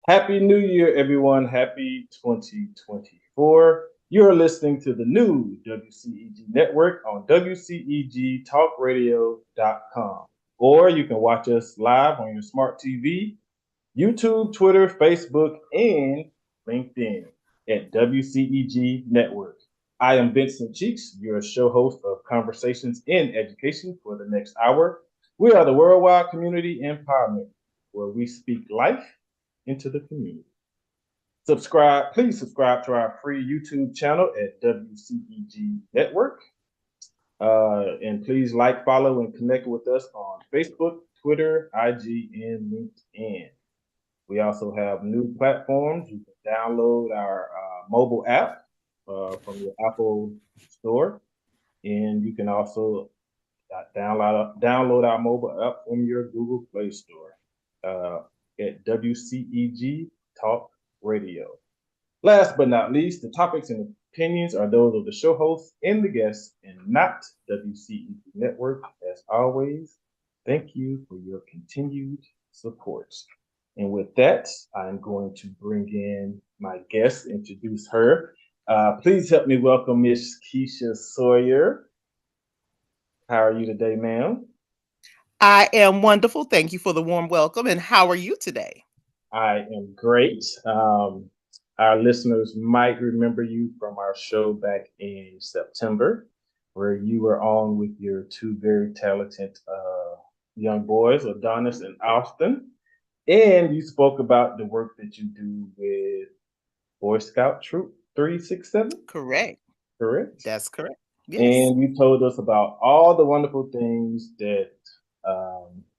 Happy New Year, everyone. Happy 2024. You're listening to the new WCEG Network on WCEGTalkRadio.com. Or you can watch us live on your smart TV, YouTube, Twitter, Facebook, and LinkedIn at WCEG Network. I am Vincent Cheeks, your show host of Conversations in Education for the next hour. We are the worldwide community empowerment where we speak life into the community. Please subscribe to our free YouTube channel at WCEG Network. And please like, follow, and connect with us on Facebook, Twitter, IG, and LinkedIn. We also have new platforms. You can download our mobile app from your Apple store, and you can also download our mobile app from your Google Play Store at WCEG Talk Radio. Last but not least, the topics and opinions are those of the show hosts and the guests and not WCEG Network. As always, thank you for your continued support. And with that, I'm going to bring in my guest, introduce her. Please help me welcome Miss Keisha Sawyer. How are you today, ma'am? I am wonderful. Thank you for the warm welcome. And how are you today? I am great. Our listeners might remember you from our show back in September, where you were on with your two very talented young boys, Adonis and Austin. And you spoke about the work that you do with Boy Scout Troop 367, Correct. correct? That's correct. Yes. And you told us about all the wonderful things that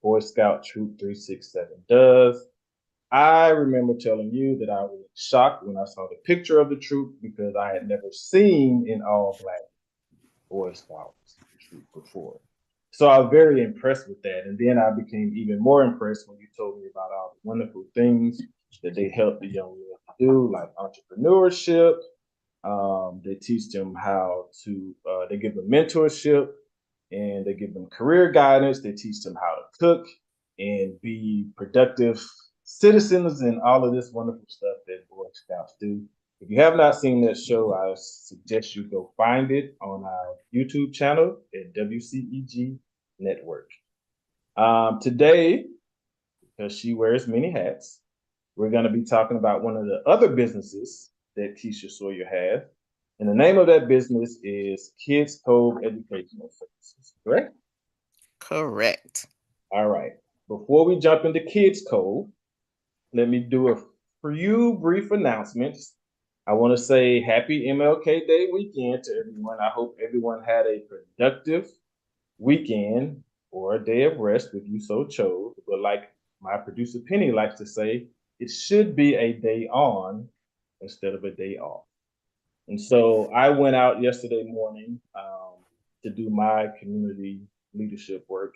Boy Scout Troop 367 does. I remember telling you that I was shocked when I saw the picture of the troop because I had never seen an all black Boy Scouts troop before. So I was very impressed with that. And then I became even more impressed when you told me about all the wonderful things that they help the young men do, like entrepreneurship. They teach them how to, they give them mentorship and they give them career guidance. They teach them how to cook and be productive citizens and all of this wonderful stuff that Boy Scouts do. If you have not seen that show, I suggest you go find it on our YouTube channel at WCEG Network. Today, because she wears many hats, we're going to be talking about one of the other businesses that Keisha Sawyer has. And the name of that business is Kove Educational Services, correct? Correct. All right. Before we jump into Kids Cove, let me do a few brief announcements. I want to say happy MLK Day weekend to everyone. I hope everyone had a productive weekend or a day of rest if you so chose. But like my producer Penny likes to say, it should be a day on instead of a day off. And so I went out yesterday morning to do my community leadership work.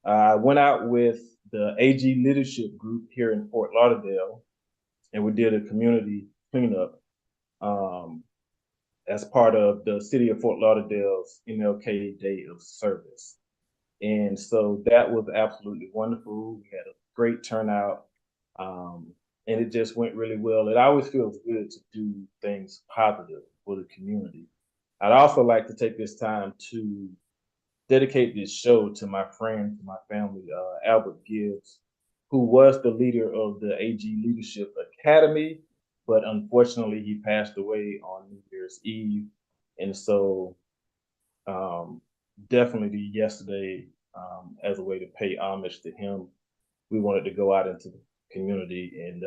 I went out with the AG Leadership Group here in Fort Lauderdale, and we did a community cleanup um, as part of the city of Fort Lauderdale's MLK Day of Service. And so that was absolutely wonderful. We had a great turnout, um, and it just went really well. It always feels good to do things positive for the community. I'd also like to take this time to dedicate this show to my friend, to my family, Albert Gibbs, who was the leader of the AG Leadership Academy, but unfortunately he passed away on New Year's Eve. And so um, definitely yesterday, as a way to pay homage to him, we wanted to go out into the community and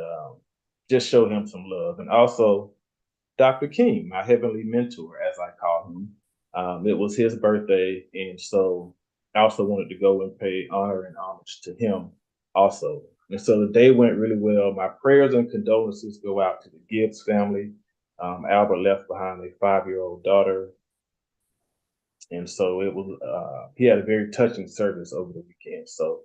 just show him some love. And also Dr. King, my heavenly mentor, as I call him. It was his birthday, and so I also wanted to go and pay honor and homage to him also. And so the day went really well. My prayers and condolences go out to the Gibbs family. Albert left behind a 5-year-old daughter, and so it was. He had a very touching service over the weekend. So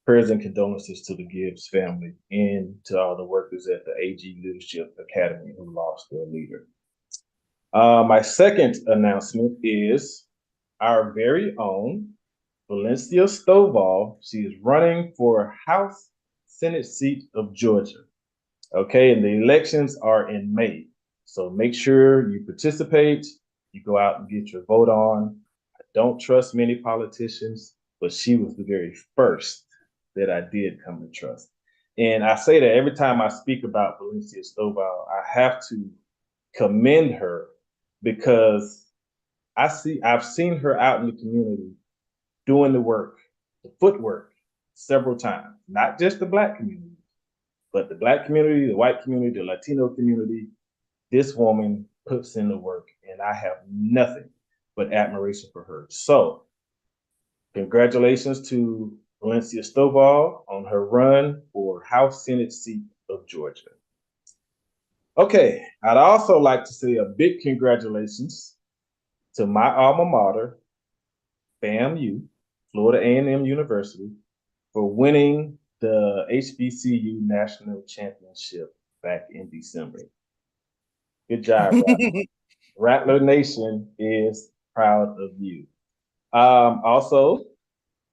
prayers and condolences to the Gibbs family and to all the workers at the AG Leadership Academy who lost their leader. My second announcement is our very own Valencia Stovall. She is running for House Senate seat of Georgia. Okay, and the elections are in May. So make sure you participate, you go out and get your vote on. I don't trust many politicians, but she was the very first that I did come to trust. And I say that every time I speak about Valencia Stovall, I have to commend her because I've seen her out in the community doing the work, the footwork, several times, not just the Black community, but the Black community, the white community, the Latino community. This woman puts in the work, and I have nothing but admiration for her. So, congratulations to Valencia Stovall on her run for House Senate seat of Georgia. Okay, I'd also like to say a big congratulations to my alma mater, FAMU, Florida A&M University, for winning the HBCU National Championship back in December. Good job, Rattler Nation is proud of you. Also,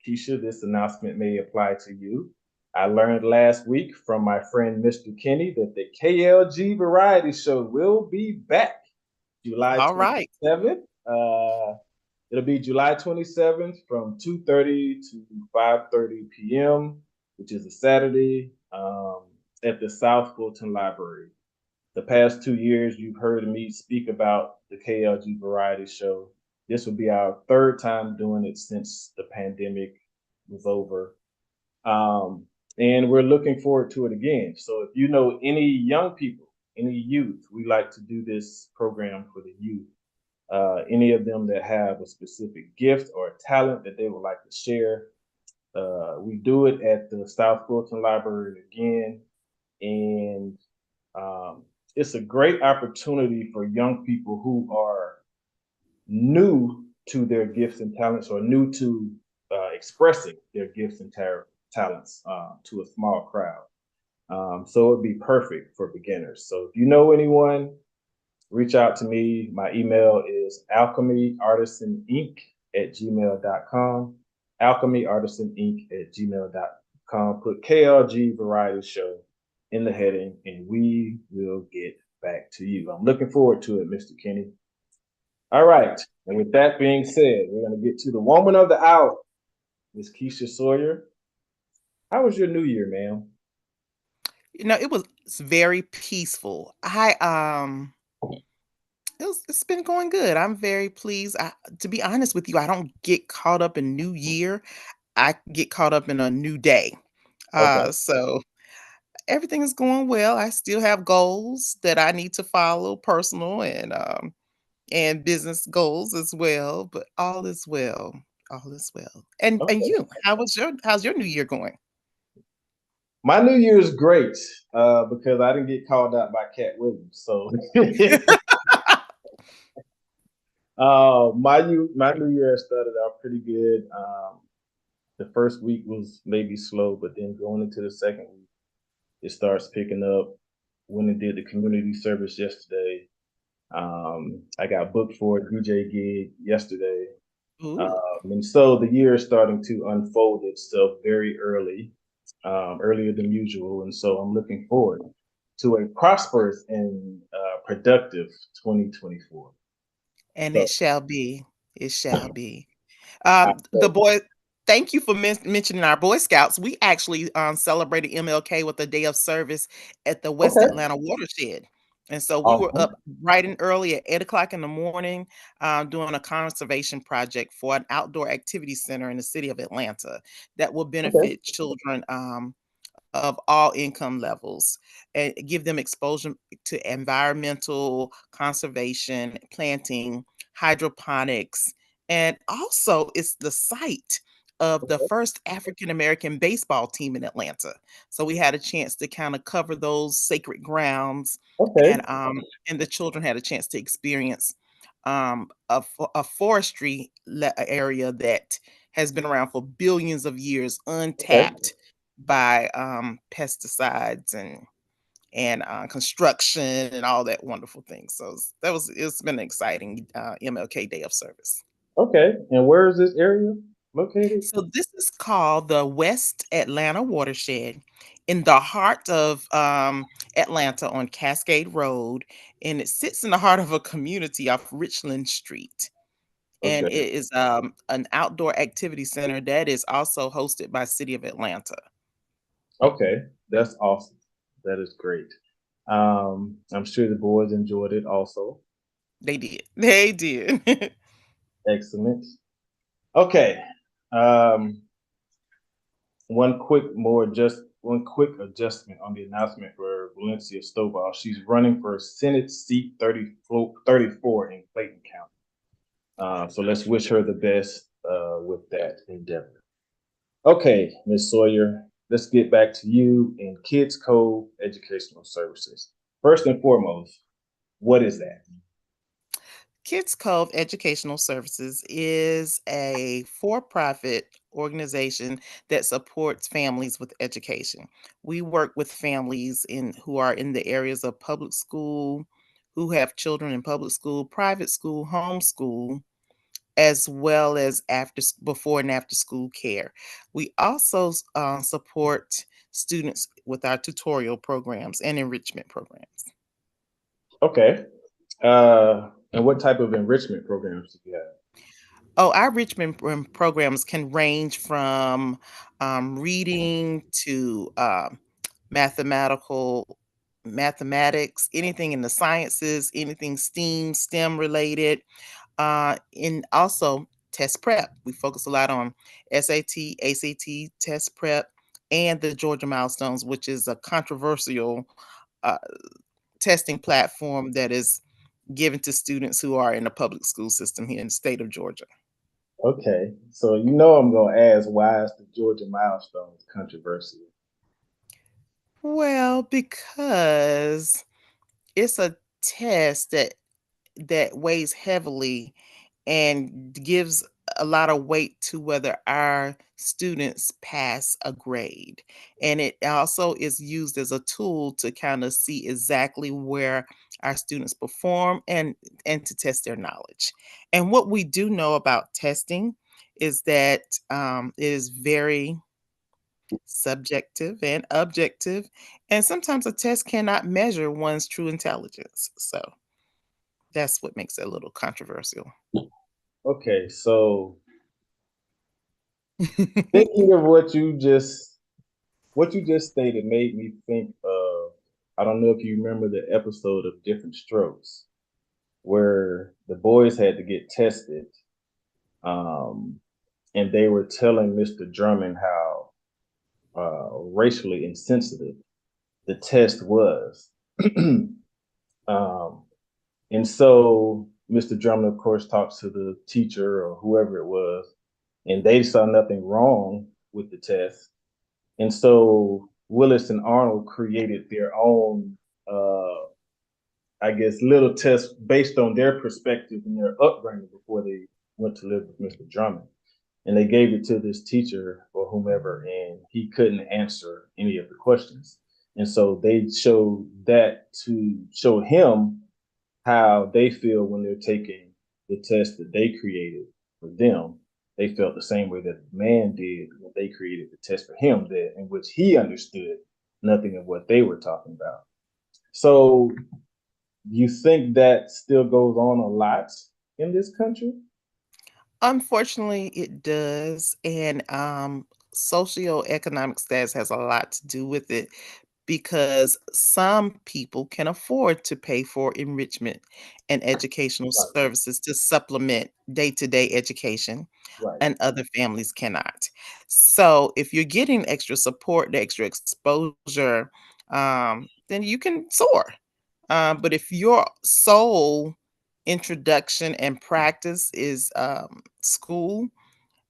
Keisha, this announcement may apply to you. I learned last week from my friend Mr. Kenny that the KLG Variety Show will be back July All right. 27th. It'll be July 27th from 2:30 to 5:30 p.m., which is a Saturday, at the South Fulton Library. The past 2 years, you've heard me speak about the KLG Variety Show. This will be our third time doing it since the pandemic was over. Um, and we're looking forward to it again. So if you know any young people, any youth, we like to do this program for the youth. Any of them that have a specific gift or a talent that they would like to share. We do it at the South Fulton Library again. And um, it's a great opportunity for young people who are new to their gifts and talents or new to expressing their gifts and talents to a small crowd. So it'd be perfect for beginners. So if you know anyone, reach out to me. My email is alchemyartisaninc@gmail.com. Alchemyartisaninc@gmail.com. Put KLG Variety Show in the heading, and we will get back to you. I'm looking forward to it, Mr. Kenny. All right. And with that being said, we're going to get to the woman of the hour, Miss Keisha Sawyer. How was your New Year, ma'am? It was very peaceful. It's been going good. I'm very pleased. To be honest with you, I don't get caught up in New Year. I get caught up in a new day. Okay. So everything is going well. I still have goals that I need to follow, personal and business goals as well, but all is well. All is well. And Okay. you, how's your New Year going? My New Year is great because I didn't get called out by Cat Williams. So my New Year started out pretty good. The first week was maybe slow, but then going into the second week, it starts picking up. When I did the community service yesterday, I got booked for a DJ gig yesterday. Ooh. And so the year is starting to unfold itself very early, earlier than usual. And so I'm looking forward to a prosperous and productive 2024. And So, it shall be. It shall be. I, The boy Thank you for mentioning our Boy Scouts. We actually, celebrated MLK with a day of service at the West okay. Atlanta watershed, and so we were Awesome. up bright and early at 8 o'clock in the morning, doing a conservation project for an outdoor activity center in the city of Atlanta that will Okay. benefit children, of all income levels and give them exposure to environmental conservation, planting, hydroponics, and also it's the site of the first African American baseball team in Atlanta. So we had a chance to kind of cover those sacred grounds, Okay. and the children had a chance to experience a forestry area that has been around for billions of years, Okay. untapped by pesticides and construction and all that wonderful things. So it's been an exciting MLK Day of Service. Okay. And where is this area located? So this is called the West Atlanta Watershed. in the heart of Atlanta on Cascade Road, and it sits in the heart of a community off Richland Street. And Okay. it is an outdoor activity center that is also hosted by City of Atlanta. Okay. That's awesome. That is great. I'm sure the boys enjoyed it also. They did. They did. Excellent. Okay. Um, one quick adjustment on the announcement for Valencia Stovall. She's running for Senate seat 34 in Clayton County. So let's wish her the best with that endeavor. Okay, Ms. Sawyer, let's get back to you in Kids Cove Educational Services. First and foremost, what is that? Kids Cove Educational Services is a for profit organization that supports families with education. We work with families who are in the areas of public school, who have children in public school, private school, homeschool, as well as before and after school care. We also support students with our tutorial programs and enrichment programs. Okay. And what type of enrichment programs do you have? Oh, our Richmond programs can range from reading to mathematical mathematics, anything in the sciences, anything STEM related, and also test prep. We focus a lot on SAT, ACT test prep, and the Georgia Milestones, which is a controversial uh, testing platform that is given to students who are in the public school system here in the state of Georgia. Okay. So you know I'm gonna ask why is the Georgia milestones controversial? Well, because it's a test that weighs heavily and gives a lot of weight to whether our students pass a grade. And it also is used as a tool to kind of see exactly where our students perform and to test their knowledge. And what we do know about testing is that it is very subjective and objective, and sometimes a test cannot measure one's true intelligence. So that's what makes it a little controversial. Okay, so thinking of what you just stated made me think of, I don't know if you remember the episode of Different Strokes where the boys had to get tested, um, and they were telling Mr. Drummond how racially insensitive the test was. um, and so Mr. Drummond, of course, talks to the teacher or whoever it was, and they saw nothing wrong with the test. And so Willis and Arnold created their own, I guess, little test based on their perspective and their upbringing before they went to live with Mr. Drummond. And they gave it to this teacher or whomever, and he couldn't answer any of the questions. And so they showed that to show him how they feel when they're taking the test that they created for them. They felt the same way that the man did when they created the test for him, that in which he understood nothing of what they were talking about. So you think that still goes on a lot in this country? Unfortunately, it does, and socioeconomic status has a lot to do with it because some people can afford to pay for enrichment and educational Right, services to supplement day-to-day education, right. and other families cannot. So, if you're getting extra support, the extra exposure, then you can soar. But if your sole introduction and practice is school,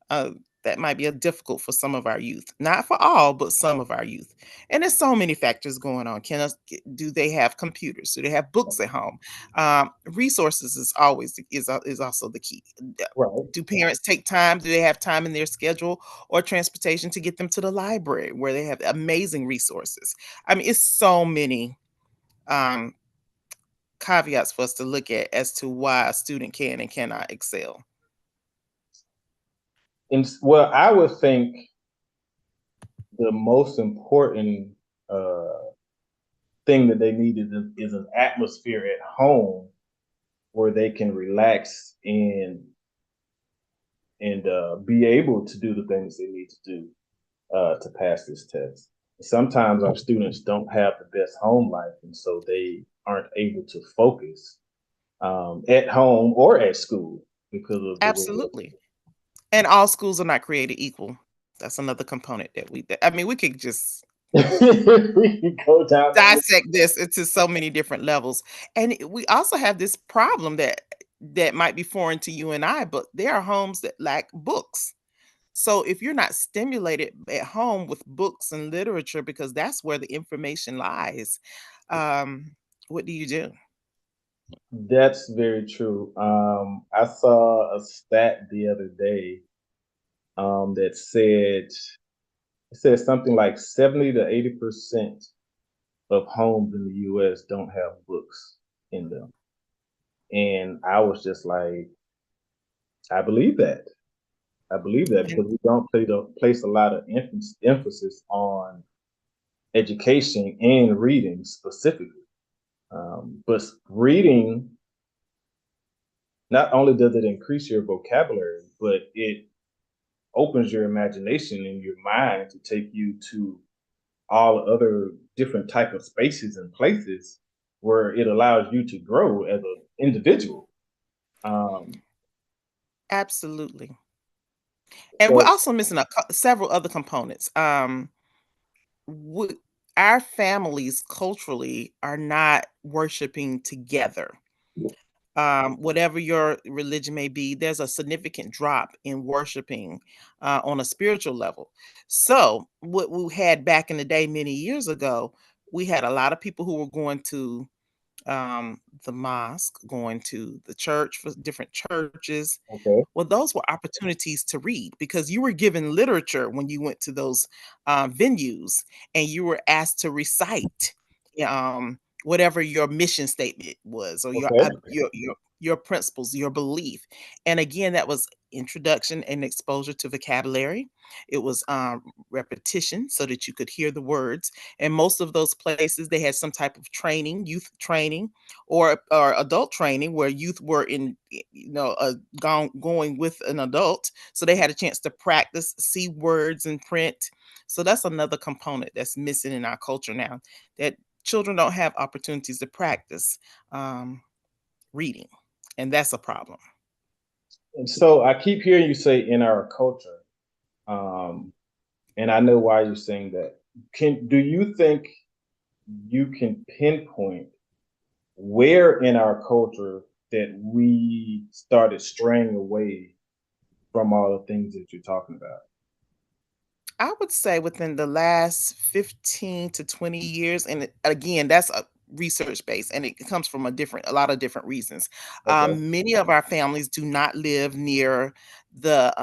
uh, that might be a difficult for some of our youth. Not for all, but some of our youth. And there's so many factors going on. Do they have computers? Do they have books at home? Resources is always is also the key. Right. Do parents take time? Do they have time in their schedule or transportation to get them to the library where they have amazing resources? I mean, it's so many um, caveats for us to look at as to why a student can and cannot excel. And well, I would think the most important. thing that they need is an atmosphere at home where they can relax and be able to do the things they need to do to pass this test. Sometimes our students don't have the best home life, and so they aren't able to focus at home or at school because of the way. Absolutely. And all schools are not created equal. That's another component that I mean, we could just We can go down the list. dissect this into so many different levels. And we also have this problem that might be foreign to you and I, but there are homes that lack books. So if you're not stimulated at home with books and literature, because that's where the information lies, what do you do? That's very true. I saw a stat the other day that said it said something like 70 to 80% of homes in the US don't have books in them. And I was just like, I believe that. I believe that And because we don't place a lot of emphasis on education and reading specifically. But reading, not only does it increase your vocabulary, but it opens your imagination and your mind to take you to all other different type of spaces and places where it allows you to grow as an individual. Um, absolutely. And we're so also missing several other components. We, our families culturally are not worshiping together. Whatever your religion may be, there's a significant drop in worshiping on a spiritual level. So, what we had back in the day, many years ago, we had a lot of people who were going to the mosque, going to the church for different churches. okay, Well, those were opportunities to read because you were given literature when you went to those venues and you were asked to recite whatever your mission statement was or okay, your principles, your belief. And again, that was introduction and exposure to vocabulary. It was repetition so that you could hear the words. And most of those places, they had some type of training, youth training, or adult training where youth were in, going with an adult, so they had a chance to practice, see words in print. So that's another component that's missing in our culture now, that children don't have opportunities to practice um, reading, and that's a problem. and so I keep hearing you say in our culture, um, and I know why you're saying that. Can do you think you can pinpoint where in our culture that we started straying away from all the things that you're talking about? I would say within the last 15 to 20 years, and again, that's a research base, and it comes from a lot of different reasons. Okay, Many of our families do not live near the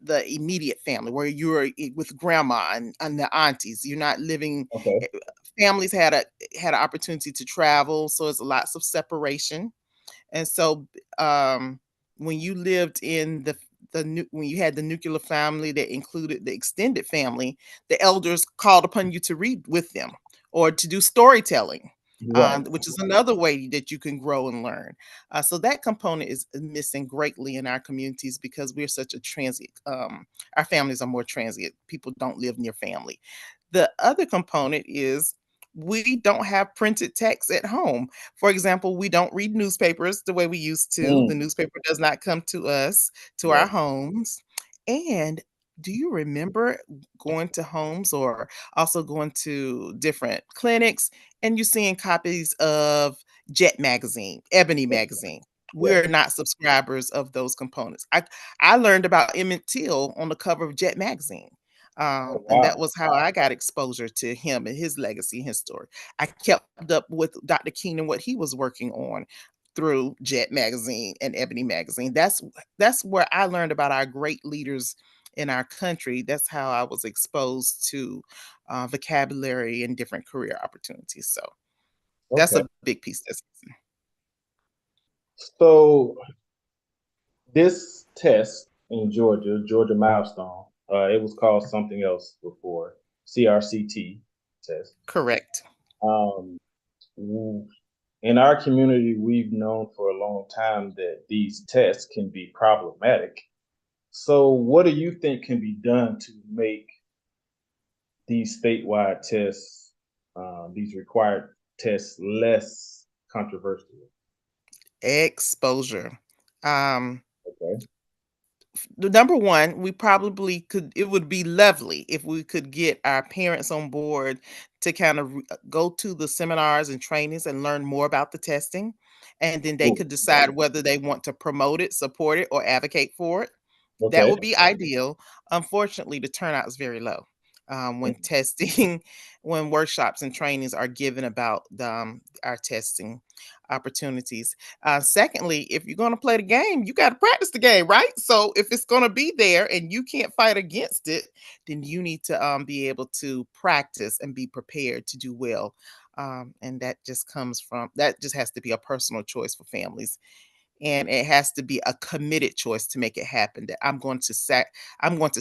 the immediate family where you're with grandma and the aunties. You're not living. okay, eh, Families had an opportunity to travel, so it's lots of separation. And so, um, when you lived in when you had the nuclear family that included the extended family, the elders called upon you to read with them or to do storytelling, right, which is another way that you can grow and learn. So that component is missing greatly in our communities because we're such a transient. Our families are more transient. People don't live near family. The other component is we don't have printed text at home. For example, we don't read newspapers the way we used to. The mm, newspaper does not come to us, to our right, homes. And do you remember going to homes or also going to different clinics and you seeing copies of Jet magazine, Ebony magazine? yeah, We're not subscribers of those components. I learned about Emmett Till on the cover of Jet magazine. oh And that wow, was how I got exposure to him and his legacy and his story. I kept up with Dr. King and what he was working on through Jet magazine and Ebony magazine. That's where I learned about our great leaders in our country. That's how I was exposed to vocabulary and different career opportunities. So that's okay. a big piece. That's So this test in Georgia, Georgia milestone, it was called something else before. CRCT test. Correct. Um, w- in our community, we've known for a long time that these tests can be problematic. So, what do you think can be done to make these statewide tests, these required tests, less controversial? Exposure. Um, Okay. the number one, we probably could, it would be lovely if we could get our parents on board to kind of go to the seminars and trainings and learn more about the testing. And then they Cool. could decide whether they want to promote it, support it, or advocate for it. That Okay. would be ideal. Unfortunately, the turnout is very low when testing, when workshops and trainings are given about our testing opportunities. Secondly, if you're going to play the game, you got to practice the game, right? So if it's going to be there and you can't fight against it, then you need to be able to practice and be prepared to do well. And that just comes from that just has to be a personal choice for families, and it has to be a committed choice to make it happen, that I'm going to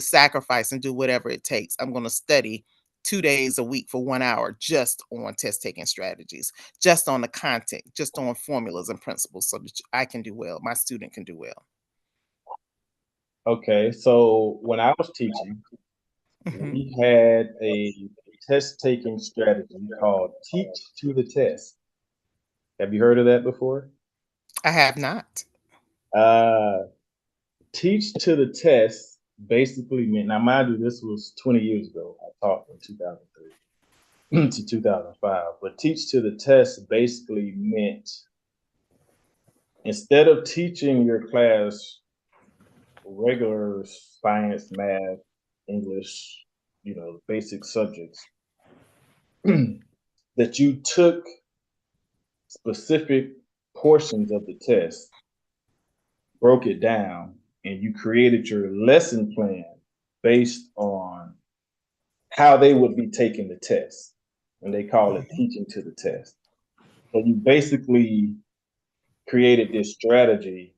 sacrifice and do whatever it takes. I'm going to study 2 days a week for 1 hour just on test taking strategies, just on the content, just on formulas and principles so that I can do well, my student can do well. Okay. So, when I was teaching, Mhm. we had a test taking strategy called Teach to the Test. Have you heard of that before? I have not. Uh, Teach to the Test basically meant, now, mind you, this was 20 years ago. I taught from 2003 to 2005. But Teach to the Test basically meant instead of teaching your class regular science, math, English, basic subjects, that you took specific portions of the test, broke it down, and you created your lesson plan based on how they would be taking the test. And they call it Mhm. teaching to the test. So you basically created this strategy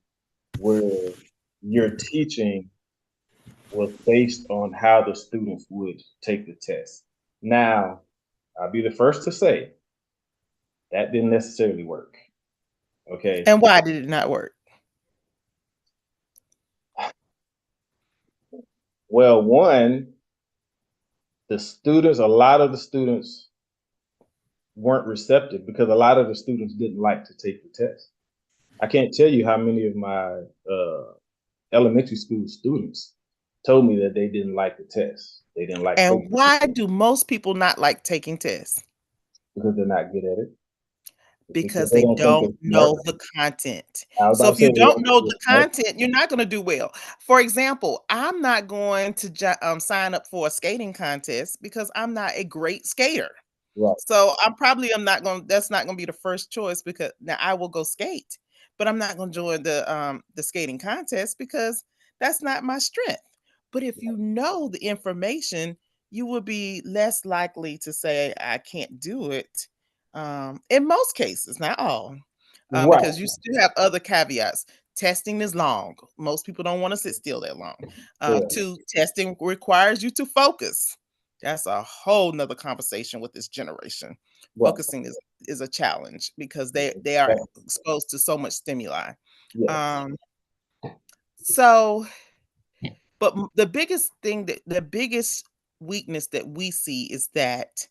where your teaching was based on how the students would take the test. Now, I'll be the first to say that didn't necessarily work. Okay. And why did it not work? Well, one, a lot of the students weren't receptive because a lot of the students didn't like to take the test. I can't tell you how many of my elementary school students told me that they didn't like the test. They didn't like And taking it why do most people not like taking tests? because they're not good at it. Because Because they they don't think don't they're smart. know the content. I was So about to if say you they don't don't think know they're the smart. content, you're not gonna do well. For example, I'm not going to sign up for a skating contest because I'm not a great skater. Right. So I'm probably am not going that's not going to be the first choice, because now I will go skate, but I'm not going to join the skating contest because that's not my strength. But if you know the information, you will be less likely to say I can't do it. In most cases, not all, Right. because you still have other caveats. Testing is long. Most people don't want to sit still that long. Correct. Two, testing requires you to focus. That's a whole nother conversation with this generation. Right. Focusing is a challenge because they are exposed to so much stimuli. Yes. Um, so, but the biggest thing, that the biggest weakness that we see is that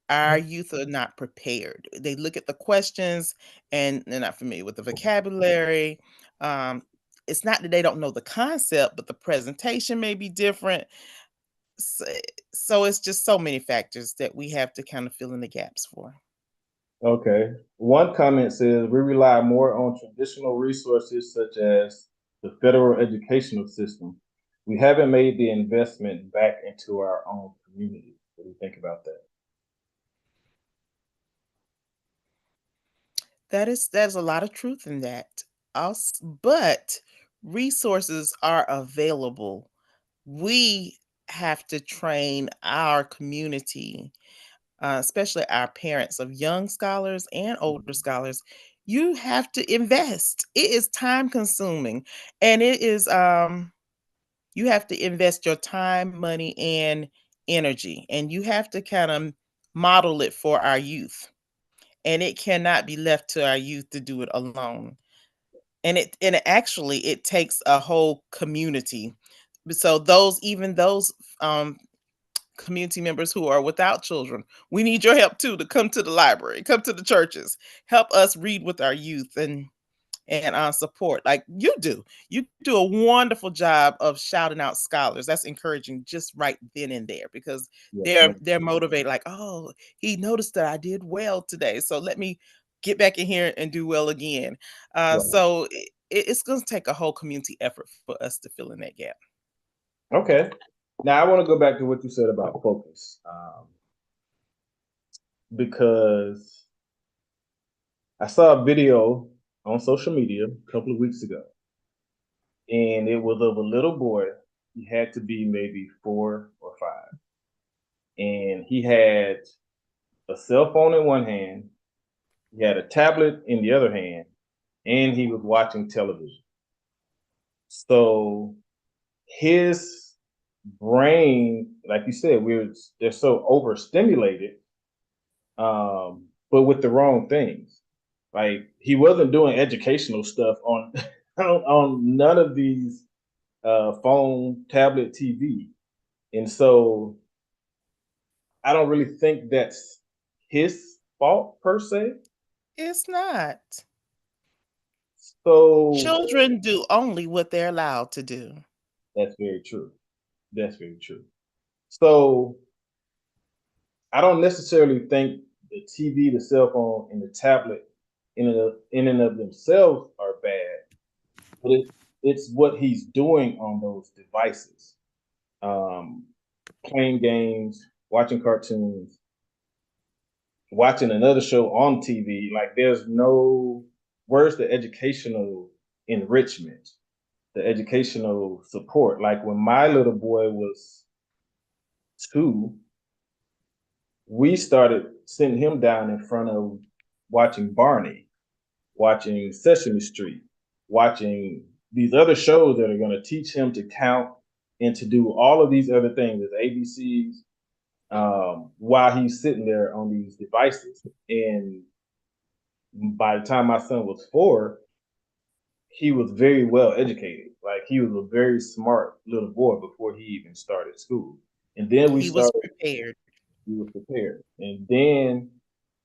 our youth are not prepared. They look at the questions and they're not familiar with the vocabulary. Um, it's not that they don't know the concept, but the presentation may be different. So, so it's just so many factors that we have to kind of fill in the gaps for. Okay. One comment says we rely more on traditional resources such as the federal educational system. We haven't made the investment back into our own community. What do you think about that? There's a lot of truth in that. But resources are available. We have to train our community, especially our parents of young scholars and older scholars. You have to invest. It is time consuming, and it is you have to invest your time, money, and energy, and you have to kind of model it for our youth. And it cannot be left to our youth to do it alone. And it takes a whole community. So those community members who are without children, we need your help too to come to the library, come to the churches, help us read with our youth and support like you do. You do a wonderful job of shouting out scholars. That's encouraging just right then and there because Yeah, they're motivated like, "Oh, he noticed that I did well today. So let me get back in here and do well again." right. It's going to take a whole community effort for us to fill in that gap. Okay. Now I want to go back to what you said about focus, because I saw a video on social media a couple of weeks ago, and it was of a little boy. He had to be maybe 4 or 5, and he had a cell phone in one hand, he had a tablet in the other hand, and he was watching television. So his brain, like you said, they're so overstimulated, but with the wrong things. Like he wasn't doing educational stuff on on none of these phone, tablet, TV, and so I don't really think that's his fault per se. It's not. So Children do only what they're allowed to do. that's very true. That's very true. So I don't necessarily think the TV, the cell phone, and the tablet in and of themselves are bad, but it's what he's doing on those devices, um, playing games, watching cartoons, watching another show on TV. Like there's no where's the educational enrichment, the educational support. Like when my little boy was 2, we started sitting him down in front of watching Barney, watching Sesame Street, watching these other shows that are going to teach him to count and to do all of these other things as ABCs, while he's sitting there on these devices. And by the time my son was 4, he was very well educated. Like he was a very smart little boy before he even started school. And then He was prepared. we were prepared. And then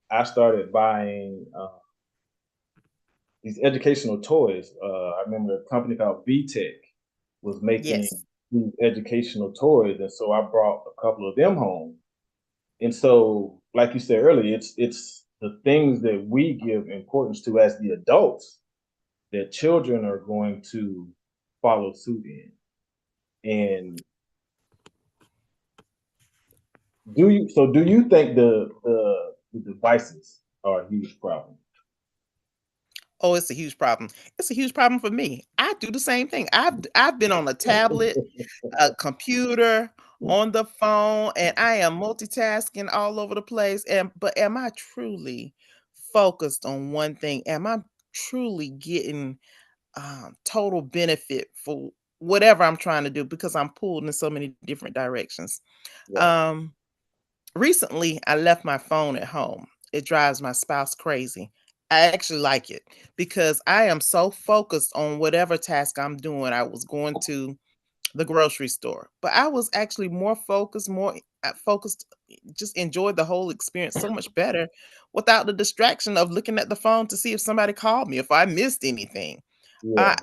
I started buying these educational toys. I remember a company called VTech was making Yes. these educational toys, and so I brought a couple of them home. And so, like you said earlier, it's the things that we give importance to as the adults that children are going to follow suit in. And do you think the devices are a huge problem? Oh, it's a huge problem. It's a huge problem for me. I do the same thing. I've been on a tablet, a computer, on the phone, and I am multitasking all over the place. And but am I truly focused on one thing? Am I truly getting total benefit for whatever I'm trying to do because I'm pulled in so many different directions? Right, Um, Recently, I left my phone at home. It drives my spouse crazy. I actually like it because I am so focused on whatever task I'm doing. I was going to the grocery store, but I was actually more focused, just enjoyed the whole experience so much better without the distraction of looking at the phone to see if somebody called me, if I missed anything. I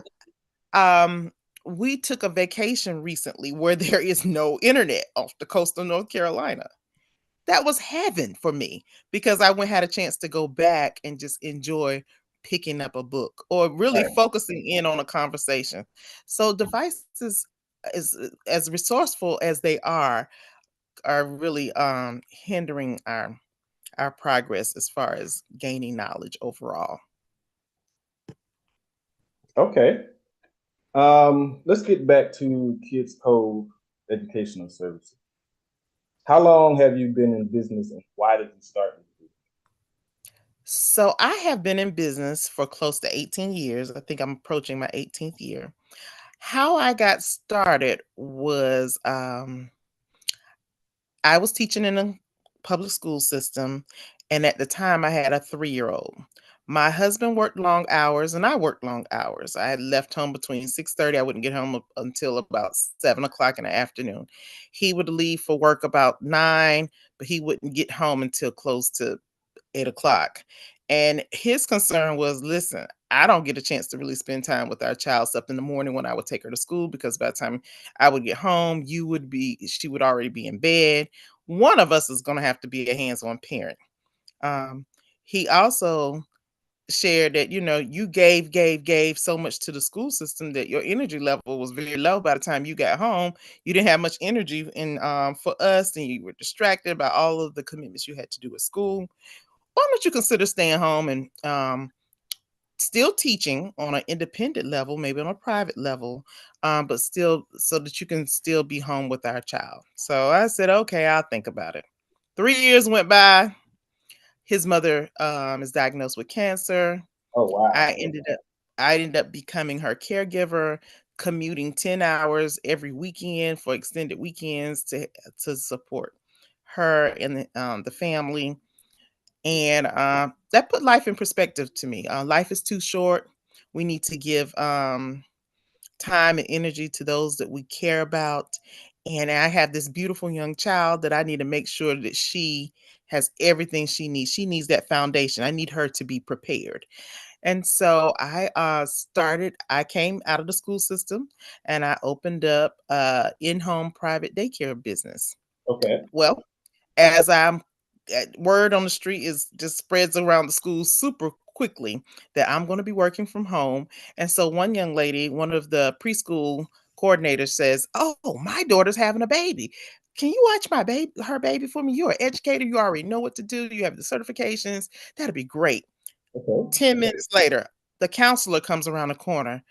yeah, um we took a vacation recently where there is no internet off the coast of North Carolina. That was heaven for me because I went had a chance to go back and just enjoy picking up a book or really right. focusing in on a conversation. So devices as resourceful as they are really hindering our progress as far as gaining knowledge overall. Okay. Let's get back to Kids Cove Educational Services. How long have you been in business, and why did you start this So I have been in business for close to 18 years. I think I'm approaching my 18th year. How I got started was I was teaching in a public school system, and at the time I had a 3-year-old. My husband worked long hours and I worked long hours. I had left home between 6:30. I wouldn't get home until about 7 o'clock in the afternoon. He would leave for work about 9, but he wouldn't get home until close to 8 o'clock. And his concern was, listen, I don't get a chance to really spend time with our child up in the morning when I would take her to school, because by the time I would get home, she would already be in bed. One of us is going to have to be a hands-on parent. Um, he also shared that, you gave so much to the school system that your energy level was very low. By the time you got home, you didn't have much energy for us, and you were distracted by all of the commitments you had to do at school. Why don't you consider staying home and still teaching on an independent level, maybe on a private level, but still so that you can still be home with our child? So I said, okay, I'll think about it. 3 years went by. His mother is diagnosed with cancer. Oh wow. I ended up I ended up becoming her caregiver, commuting 10 hours every weekend for extended weekends to support her and the family. And that put life in perspective to me. Life is too short. We need to give time and energy to those that we care about. And I have this beautiful young child that I need to make sure that she has everything she needs. She needs that foundation. I need her to be prepared. And so I came out of the school system and I opened up in-home private daycare business. Okay. Well, as word on the street is just spreads around the school super quickly that I'm going to be working from home. And so one young lady, one of the preschool coordinators, says, "Oh, my daughter's having a baby. Can you watch her baby for me? You're an educator. You already know what to do. You have the certifications. That'd be great." Okay. 10 minutes later, the counselor comes around the corner.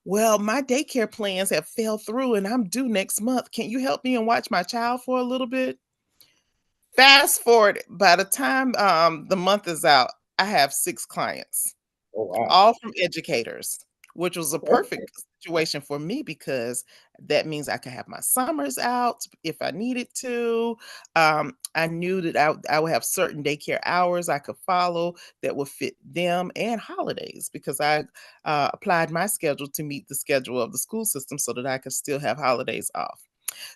"Well, my daycare plans have fell through and I'm due next month. Can you help me and watch my child for a little bit?" Fast forward, by the time the month is out, I have 6 clients, Oh wow. all from educators, which was a Okay. perfect situation for me because that means I could have my summers out if I needed to. I knew that I would have certain daycare hours I could follow that would fit them, and holidays, because I applied my schedule to meet the schedule of the school system so that I could still have holidays off.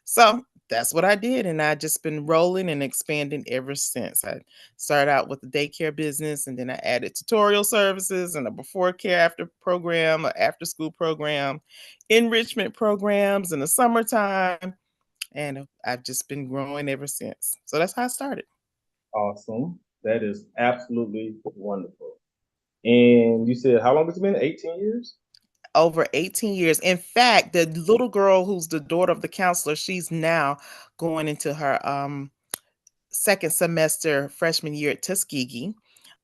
So that's what I did, and I just been rolling and expanding ever since. I started out with the daycare business, and then I added tutorial services and a before care after program, a after school program, enrichment programs in the summertime, and I've just been growing ever since. So that's how I started. Awesome. That is absolutely wonderful. And you said how long has it been? 18 years? Over 18 years. In fact, the little girl who's the daughter of the counselor, she's now going into her second semester freshman year at Tuskegee,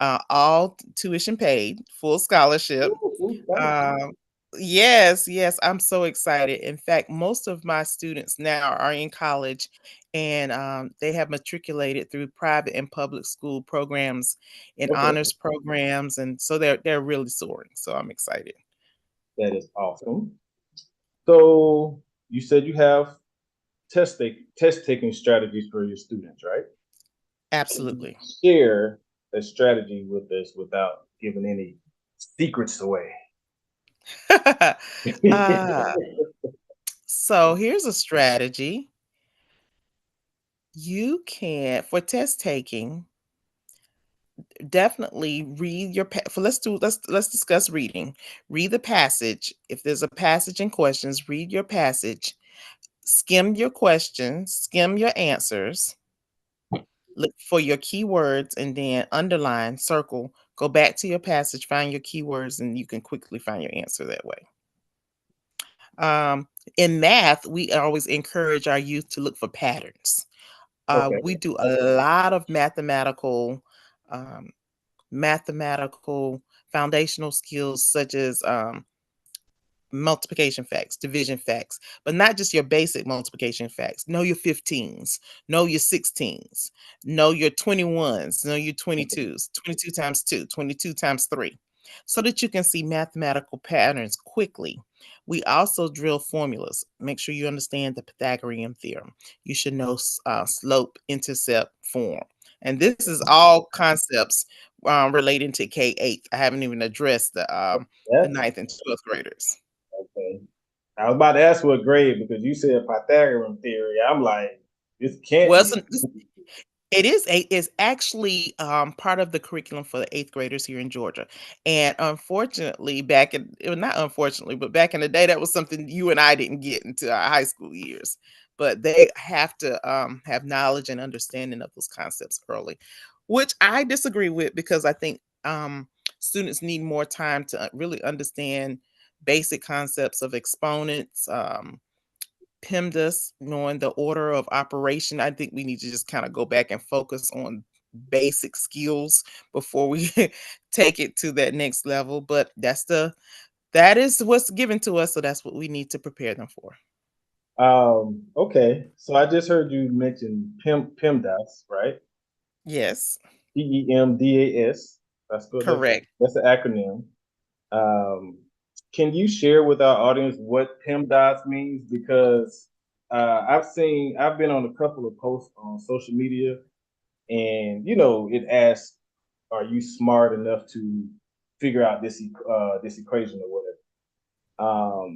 all tuition paid, full scholarship. Ooh, scholarship. Um, yes, yes, I'm so excited. In fact, most of my students now are in college, and they have matriculated through private and public school programs and Okay. honors programs, and so they're really soaring. So I'm excited. That is awesome. So you said you have test taking strategies for your students, right? Can you Absolutely. share a strategy with us without giving any secrets away? uh, so here's a strategy. You can, for test taking, definitely read your for let's discuss reading. Read the passage. If there's a passage in questions, read your passage, skim your questions, skim your answers, look for your keywords, and then underline, circle, go back to your passage, find your keywords, and you can quickly find your answer that way. In math, we always encourage our youth to look for patterns. Okay. We do a lot of um, mathematical foundational skills such as multiplication facts, division facts, but not just your basic multiplication facts. Know your 15s, know your 16s, know your 21s, know your Okay. 22s, 22 times 2, 22 times 3. so that you can see mathematical patterns quickly. We also drill formulas. Make sure you understand the Pythagorean theorem. You should know slope intercept form. And this is all concepts relating to K-8. I haven't even addressed the That's ninth and 12th graders. okay. I was about to ask what grade because you said Pythagorean theory. I'm like, this can't Well, be. it is actually part of the curriculum for the eighth graders here in Georgia. And unfortunately, not unfortunately, but back in the day, that was something you and I didn't get into our high school years. But they have to have knowledge and understanding of those concepts early, which I disagree with because I think students need more time to really understand basic concepts of exponents, PEMDAS, knowing the order of operation. I think we need to just kind of go back and focus on basic skills before we take it to that next level. But that is what's given to us, so that's what we need to prepare them for. Okay. So I just heard you mention PEMDAS, right? Yes, PEMDAS. That's good. correct. That's the acronym. Um, can you share with our audience what PEMDAS means? Because I've been on a couple of posts on social media, and it asks, "Are you smart enough to figure out this equation or whatever?"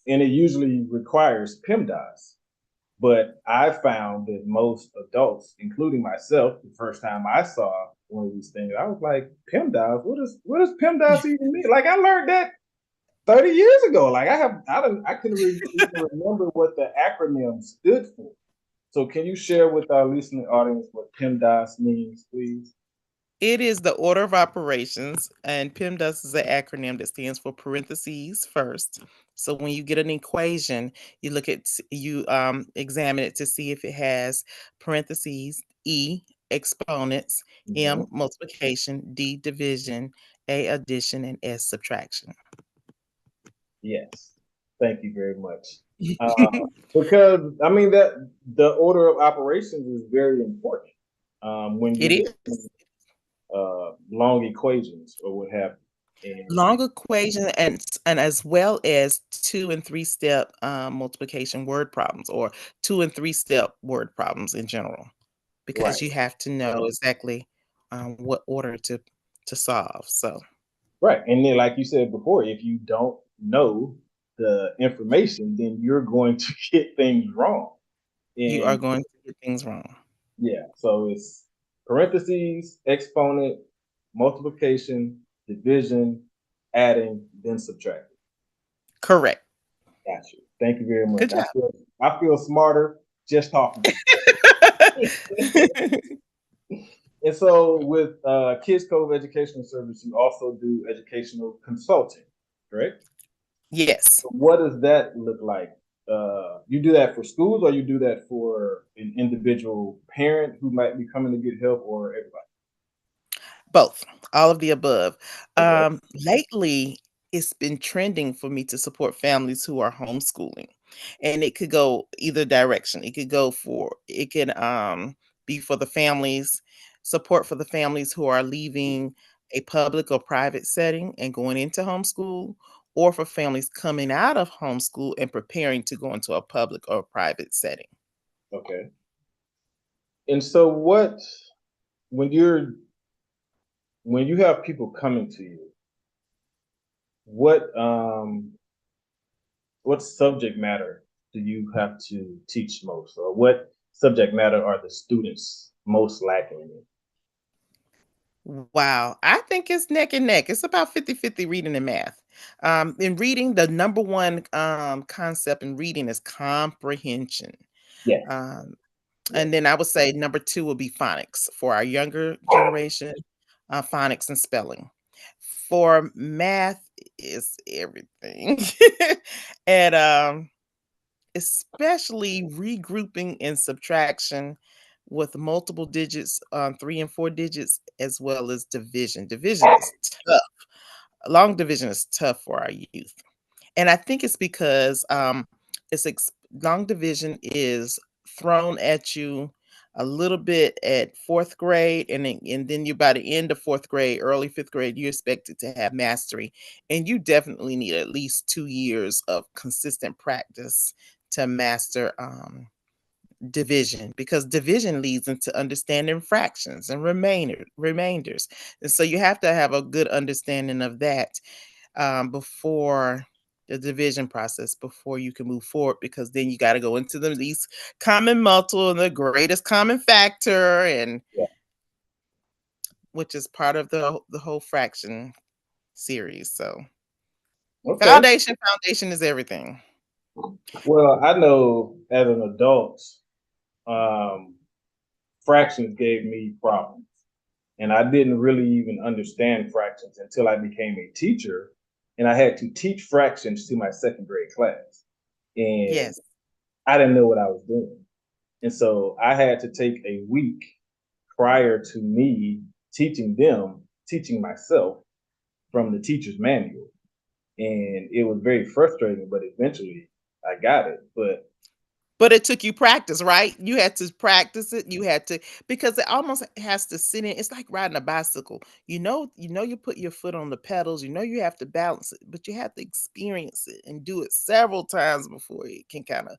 And it usually requires PEMDAS. But I found that most adults, including myself, the first time I saw one of these things, I was like, PEMDAS? What does PEMDAS even mean? Like I learned that 30 years ago. Like I couldn't even remember what the acronym stood for. So can you share with our listening audience what PEMDAS means, please? It is the order of operations, and PEMDAS is an acronym that stands for parentheses first. So when you get an equation, you examine it to see if it has parentheses, E exponents, Mhm. M multiplication, D division, A addition, and S subtraction. Yes. Thank you very much. Uh, because I mean that the order of operations is very important when It you're is. long equations or what have you. And Long equation and as well as 2 and 3 step multiplication word problems, or 2 and 3 step word problems in general, because right, you have to know exactly what order to solve. So right. And then, like you said before, if you don't know the information, then you're going to get things wrong. you are And going to get things wrong. yeah, so it's parentheses, exponent, multiplication, division, adding, then subtracting. Correct. Got you. Thank you very much. Good job. I feel smarter just talking to you. And so with Kids Cove Educational Service, you also do educational consulting, correct? Yes. So what does that look like? You do that for schools, or you do that for an individual parent who might be coming to get help, or everybody? Both, all of the above. Okay. Lately, it's been trending for me to support families who are homeschooling, and it could go either direction. It can be for the families, support for the families who are leaving a public or private setting and going into homeschool, or for families coming out of homeschool and preparing to go into a public or private setting. Okay. And so when you're when you have people coming to you, what what subject matter do you have to teach most, or what subject matter are the students most lacking in? Wow, I think it's neck and neck. It's about 50-50 reading and math. In reading, the number one concept in reading is comprehension. Yes. Um, and Yes. then I would say number two would be phonics for our younger generation, phonics and spelling. For math is everything. And especially regrouping and subtraction with multiple digits, 3 and 4 digits, as well as division. Division is tough. Long division is tough for our youth. And I think it's because long division is thrown at you a little bit at fourth grade, and then you by the end of fourth grade, early fifth grade, you're expected to have mastery. And you definitely need at least 2 years of consistent practice to master division, because division leads into understanding fractions and remainders. And so you have to have a good understanding of that before the division process, before you can move forward, because then you got to go into the least common multiple and the greatest common factor, and Yeah. which is part of the whole fraction series. So Okay. foundation is everything. Well, I know as an adult, um, fractions gave me problems. And I didn't really even understand fractions until I became a teacher and I had to teach fractions to my second grade class. And Yes. I didn't know what I was doing. And so I had to take a week prior to me teaching them, teaching myself from the teacher's manual. And it was very frustrating, but eventually I got it. But it took you practice, right? You had to practice it. You had to, because it almost has to sit in. It's like riding a bicycle. You put your foot on the pedals, you have to balance it, but you have to experience it and do it several times before it can kind of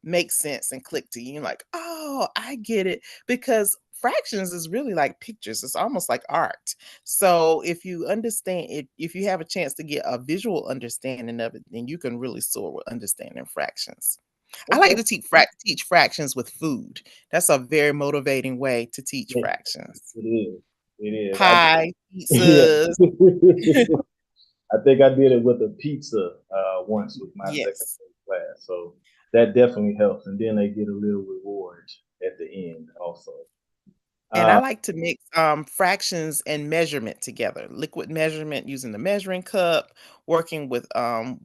make sense and click to you. You're like, oh, I get it. Because fractions is really like pictures. It's almost like art. So if you understand it, if you have a chance to get a visual understanding of it, then you can really soar with understanding fractions. I like Okay. to teach fractions with food. That's a very motivating way to teach It, fractions. it is. It is. Pie, Yeah. pizzas. I think I did it with a pizza once with my second Yes. grade class. So that definitely helps. And then they get a little reward at the end also. And I Uh, like to mix fractions and measurement together. Liquid measurement using the measuring cup, working with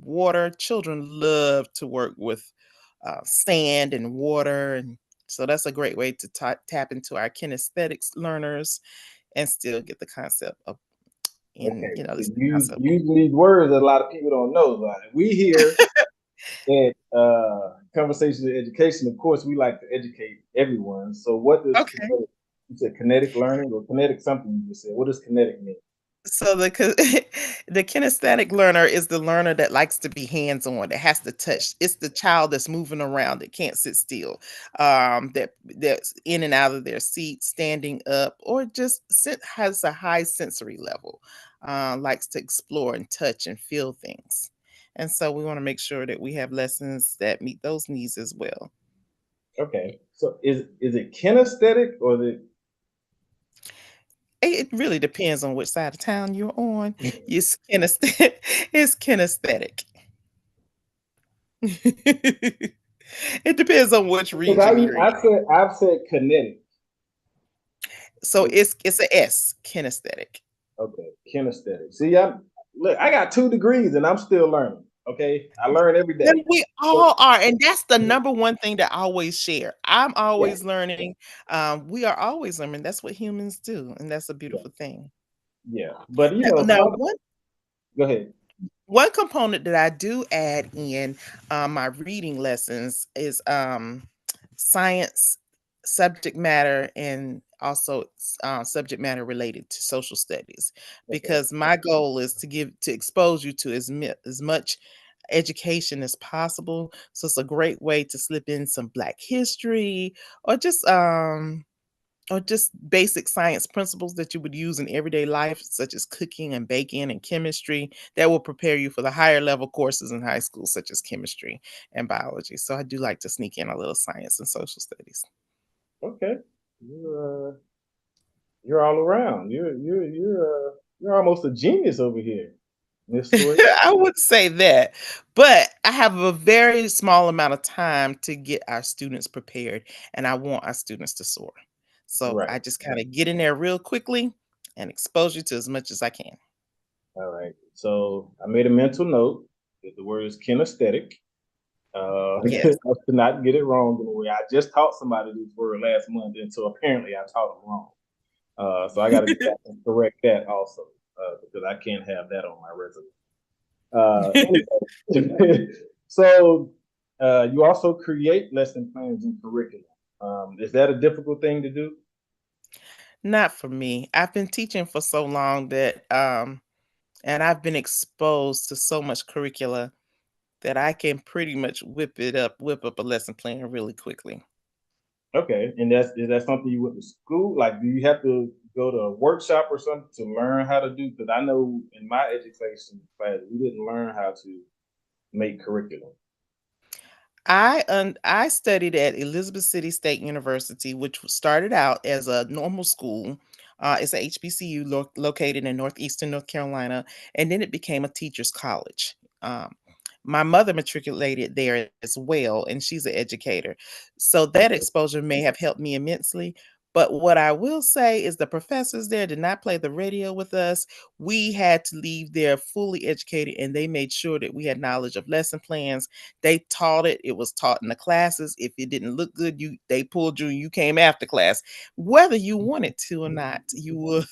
water. Children love to work with sand and water. And so that's a great way to tap into our kinesthetics learners and still get the concept of in, okay. So this you concept. using these words that a lot of people don't know about it. We here at Conversations in Education, of course, we like to educate everyone. So what does Okay. kinetic, you said kinetic learning or kinetic something you just said. What does kinetic mean? So the kinesthetic learner is the learner that likes to be hands-on, that has to touch. It's the child that's moving around, that can't sit still, that's in and out of their seat, standing up, or just has a high sensory level, likes to explore and touch and feel things. And so we want to make sure that we have lessons that meet those needs as well. Okay. So is it kinesthetic or the It really depends on which side of town you're on. It's kinesthetic. It's kinesthetic. It depends on which because region you're in. I've said kinetic. So it's a S, kinesthetic. Okay, kinesthetic. See, I got 2 degrees and I'm still learning. Okay, I learn every And day. we So, all are, and that's the number one thing that I always share. I'm yeah, always learning. We are always learning. That's what humans do, and that's a yeah, beautiful thing. yeah. But Now, go ahead. one component that I do add in my reading lessons is science subject matter, and also subject matter related to social studies, Okay, because my goal is to expose you to as much education as possible. So it's a great way to slip in some Black history, or just basic science principles that you would use in everyday life, such as cooking and baking and chemistry, that will prepare you for the higher level courses in high school, such as chemistry and biology. So I do like to sneak in a little science and social studies. okay. You're all around. You're almost a genius over here, Miss Sawyer. I would say that, but I have a very small amount of time to get our students prepared, and I want our students to soar. So Right. I just kind of get in there real quickly and expose you to as much as I can. All right. So I made a mental note that the word is kinesthetic. Yes. I should not get it wrong in a way. I just taught somebody this word last month, and so apparently I taught them wrong. So I got to go back and correct that also, because I can't have that on my resume. Anyway, so you also create lesson plans and curriculum. Is that a difficult thing to do? Not for me. I've been teaching for so long that and I've been exposed to so much curricula that I can pretty much whip up a lesson plan really quickly. Okay, and is that something you went to school? Like, do you have to go to a workshop or something to learn how to do? Because I know in my education class, we didn't learn how to make curriculum. I studied at Elizabeth City State University, which started out as a normal school. It's a HBCU located in northeastern North Carolina, and then it became a teachers' college. Um, my mother matriculated there as well, and she's an educator. So that Okay, exposure may have helped me immensely. But what I will say is the professors there did not play the radio with us. We had to leave there fully educated, and they made sure that we had knowledge of lesson plans. They taught it. It was taught in the classes. If it didn't look good, they pulled you. You came after class, whether you wanted to or not. You were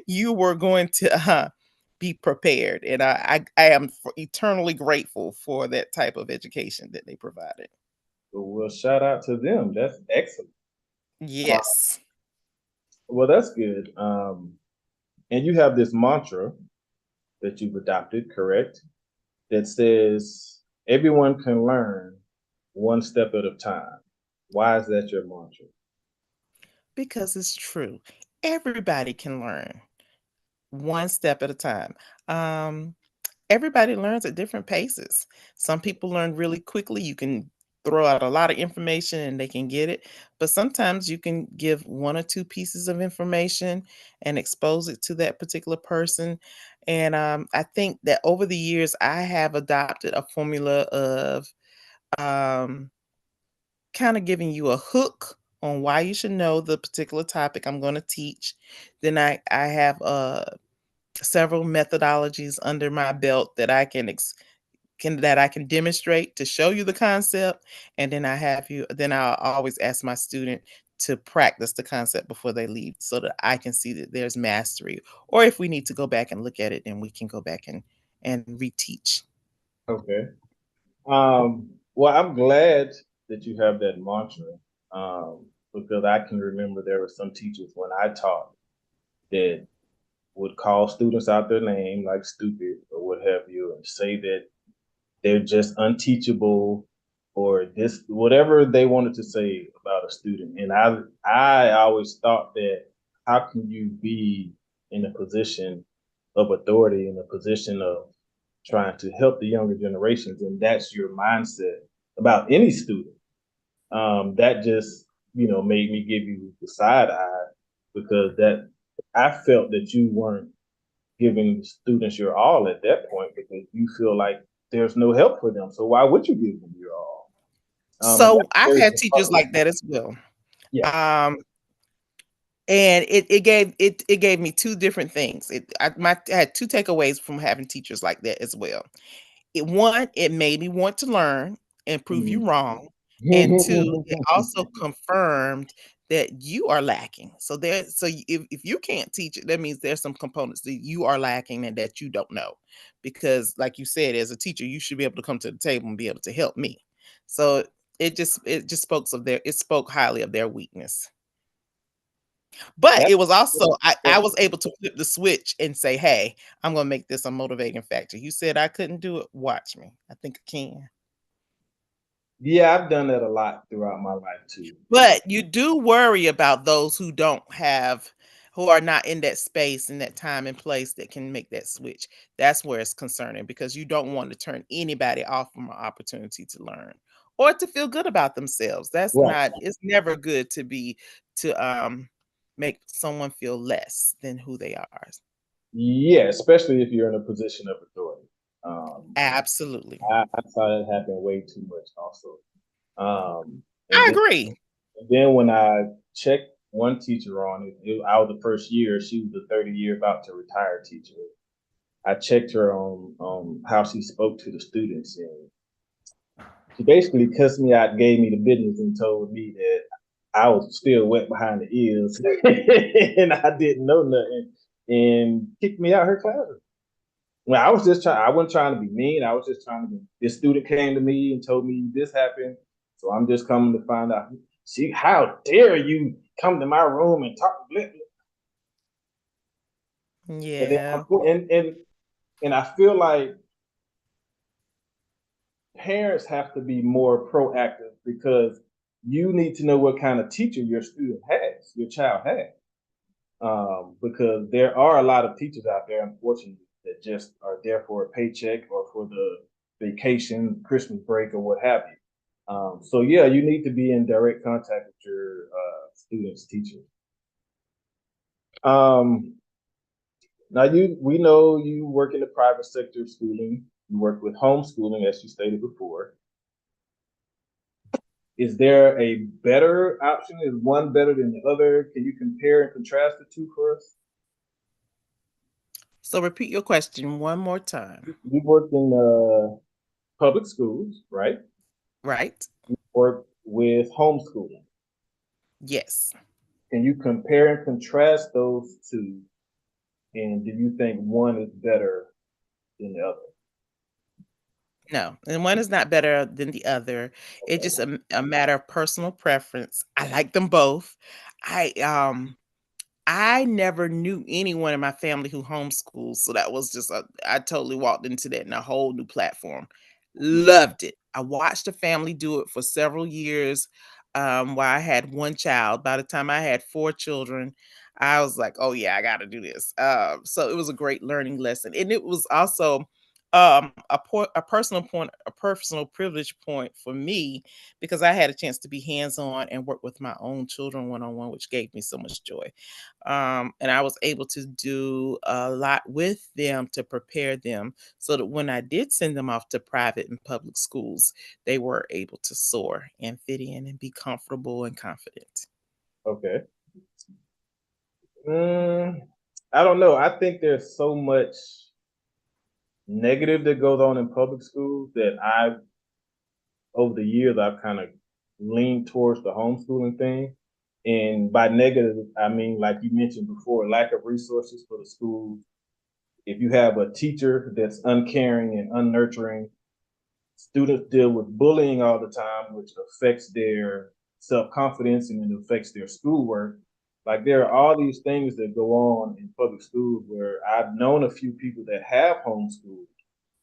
you were going to be prepared, and I am eternally grateful for that type of education that they provided. well, shout out to them. That's excellent. Uh, Yes, well, that's good. And you have this mantra that you've adopted, correct? That says everyone can learn one step at a time. Why is that your mantra? because it's true. Everybody can learn one step at a time. Um, Everybody learns at different paces. Some people learn really quickly. You can throw out a lot of information and they can get it. But sometimes you can give one or two pieces of information and expose it to that particular person. And I think that over the years, I have adopted a formula of um, kind of giving you a hook on why you should know the particular topic I'm going to teach. Then I have several methodologies under my belt that I can demonstrate to show you the concept, and then I'll always ask my student to practice the concept before they leave so that I can see that there's mastery. Or if we need to go back and look at it, then we can go back and reteach. Okay. Well, I'm glad that you have that mantra because I can remember there were some teachers when I taught that would call students out their name, like stupid or what have you, and say that they're just unteachable or this whatever they wanted to say about a student. And I always thought that how can you be in a position of authority, in a position of trying to help the younger generations, and that's your mindset about any student. That just made me give you the side eye because that I felt that you weren't giving students your all at that point because you feel like there's no help for them. So why would you give them your all? And So that's I've very had teachers disheartening. like that as well. Yeah. Um, and it gave me two different things. I had two takeaways from having teachers like that as well. It made me want to learn and prove you Mhm. wrong, and two, it also confirmed that you are lacking. If you can't teach it, that means there's some components that you are lacking and that you don't know. Because like you said, as a teacher, you should be able to come to the table and be able to help me. So it just spoke highly of their weakness. But That's it was also I was able to flip the switch and say, "Hey, I'm gonna make this a motivating factor. You said I couldn't do it. Watch me. I think I can." yeah, I've done that a lot throughout my life too. But you do worry about those who are not in that space, in that time and place that can make that switch. That's where it's concerning because you don't want to turn anybody off from an opportunity to learn or to feel good about themselves. Right. It's never good to make someone feel less than who they are. Yeah, especially if you're in a position of authority. Um, Absolutely. I saw that happen way too much also. And I then, agree. when I checked one teacher on I was the first year. She was the 30-year about to retire teacher. I checked her on how she spoke to the students, and she basically cussed me out, gave me the business, and told me that I was still wet behind the ears and I didn't know nothing, and kicked me out her classroom. Well, I wasn't trying to be mean. I was just trying to be. This student came to me and told me this happened, so I'm just coming to find out. how dare you come to my room and talk? And then Yeah. and I feel like parents have to be more proactive because you need to know what kind of teacher your child has. Because there are a lot of teachers out there, unfortunately, that just are there for a paycheck or for the vacation, Christmas break, or what have you. So yeah, you need to be in direct contact with your students' teachers. Um, Now we know you work in the private sector of schooling. You work with homeschooling, as you stated before. Is there a better option? Is one better than the other? Can you compare and contrast the two for us? So repeat your question one more time. You worked in public schools, right? Right? Work with homeschooling. Yes. Can you compare and contrast those two? And do you think one is better than the other? No, and one is not better than the other. It's just a matter of personal preference. I like them both. I I never knew anyone in my family who homeschools, so that was just a I totally walked into that in a whole new platform. Loved it. I watched a family do it for several years, while I had 1 child. By the time I had 4 children, I was like, "Oh, yeah, I gotta do this." So it was a great learning lesson, and it was also, a personal privilege point for me because I had a chance to be hands-on and work with my own children one-on-one, which gave me so much joy. And I was able to do a lot with them to prepare them so that when I did send them off to private and public schools, they were able to soar and fit in and be comfortable and confident. Okay. Mm, I don't know. I think there's so much negative that goes on in public schools that over the years, I've kind of leaned towards the homeschooling thing. And by negative, I mean, like you mentioned before, lack of resources for the schools. If you have a teacher that's uncaring and unnurturing, students deal with bullying all the time, which affects their self confidence and it affects their schoolwork. Like there are all these things that go on in public schools where I've known a few people that have homeschooled,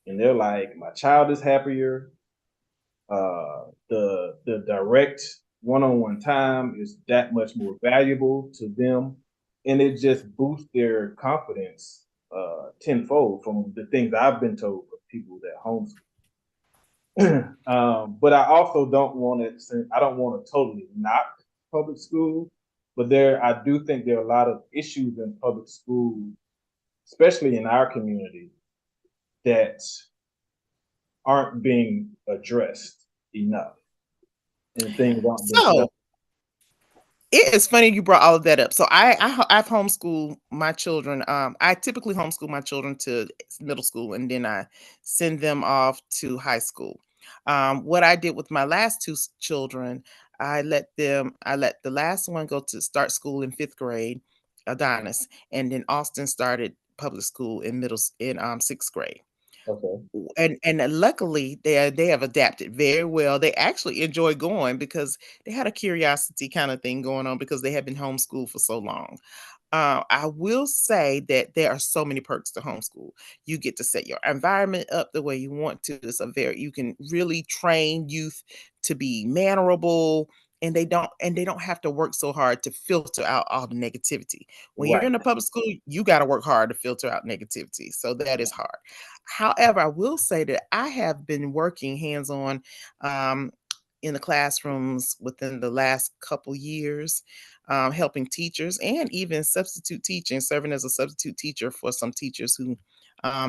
and they're like, my child is happier. The direct one-on-one time is that much more valuable to them, and it just boosts their confidence tenfold from the things I've been told from people that homeschool. But I also don't want to. I don't want to totally knock public school, but I do think there are a lot of issues in public school, especially in our community, that aren't being addressed enough, and things aren't being done. So it is funny you brought all of that up. So I've homeschooled my children. I typically homeschool my children to middle school, and then I send them off to high school. What I did with my last two children, I let the last one go to start school in 5th grade, Adonis, and then Austin started public school in sixth grade. Okay. And luckily they have adapted very well. They actually enjoy going because they had a curiosity kind of thing going on because they had been homeschooled for so long. I will say that there are so many perks to homeschool. You get to set your environment up the way you want to. You can really train youth to be mannerable, and they don't have to work so hard to filter out all the negativity. When you're Right. in a public school, you got to work hard to filter out negativity. So that is hard. However, I will say that I have been working hands-on um, in the classrooms within the last couple years, helping teachers and even substitute teaching, serving as a substitute teacher for some teachers who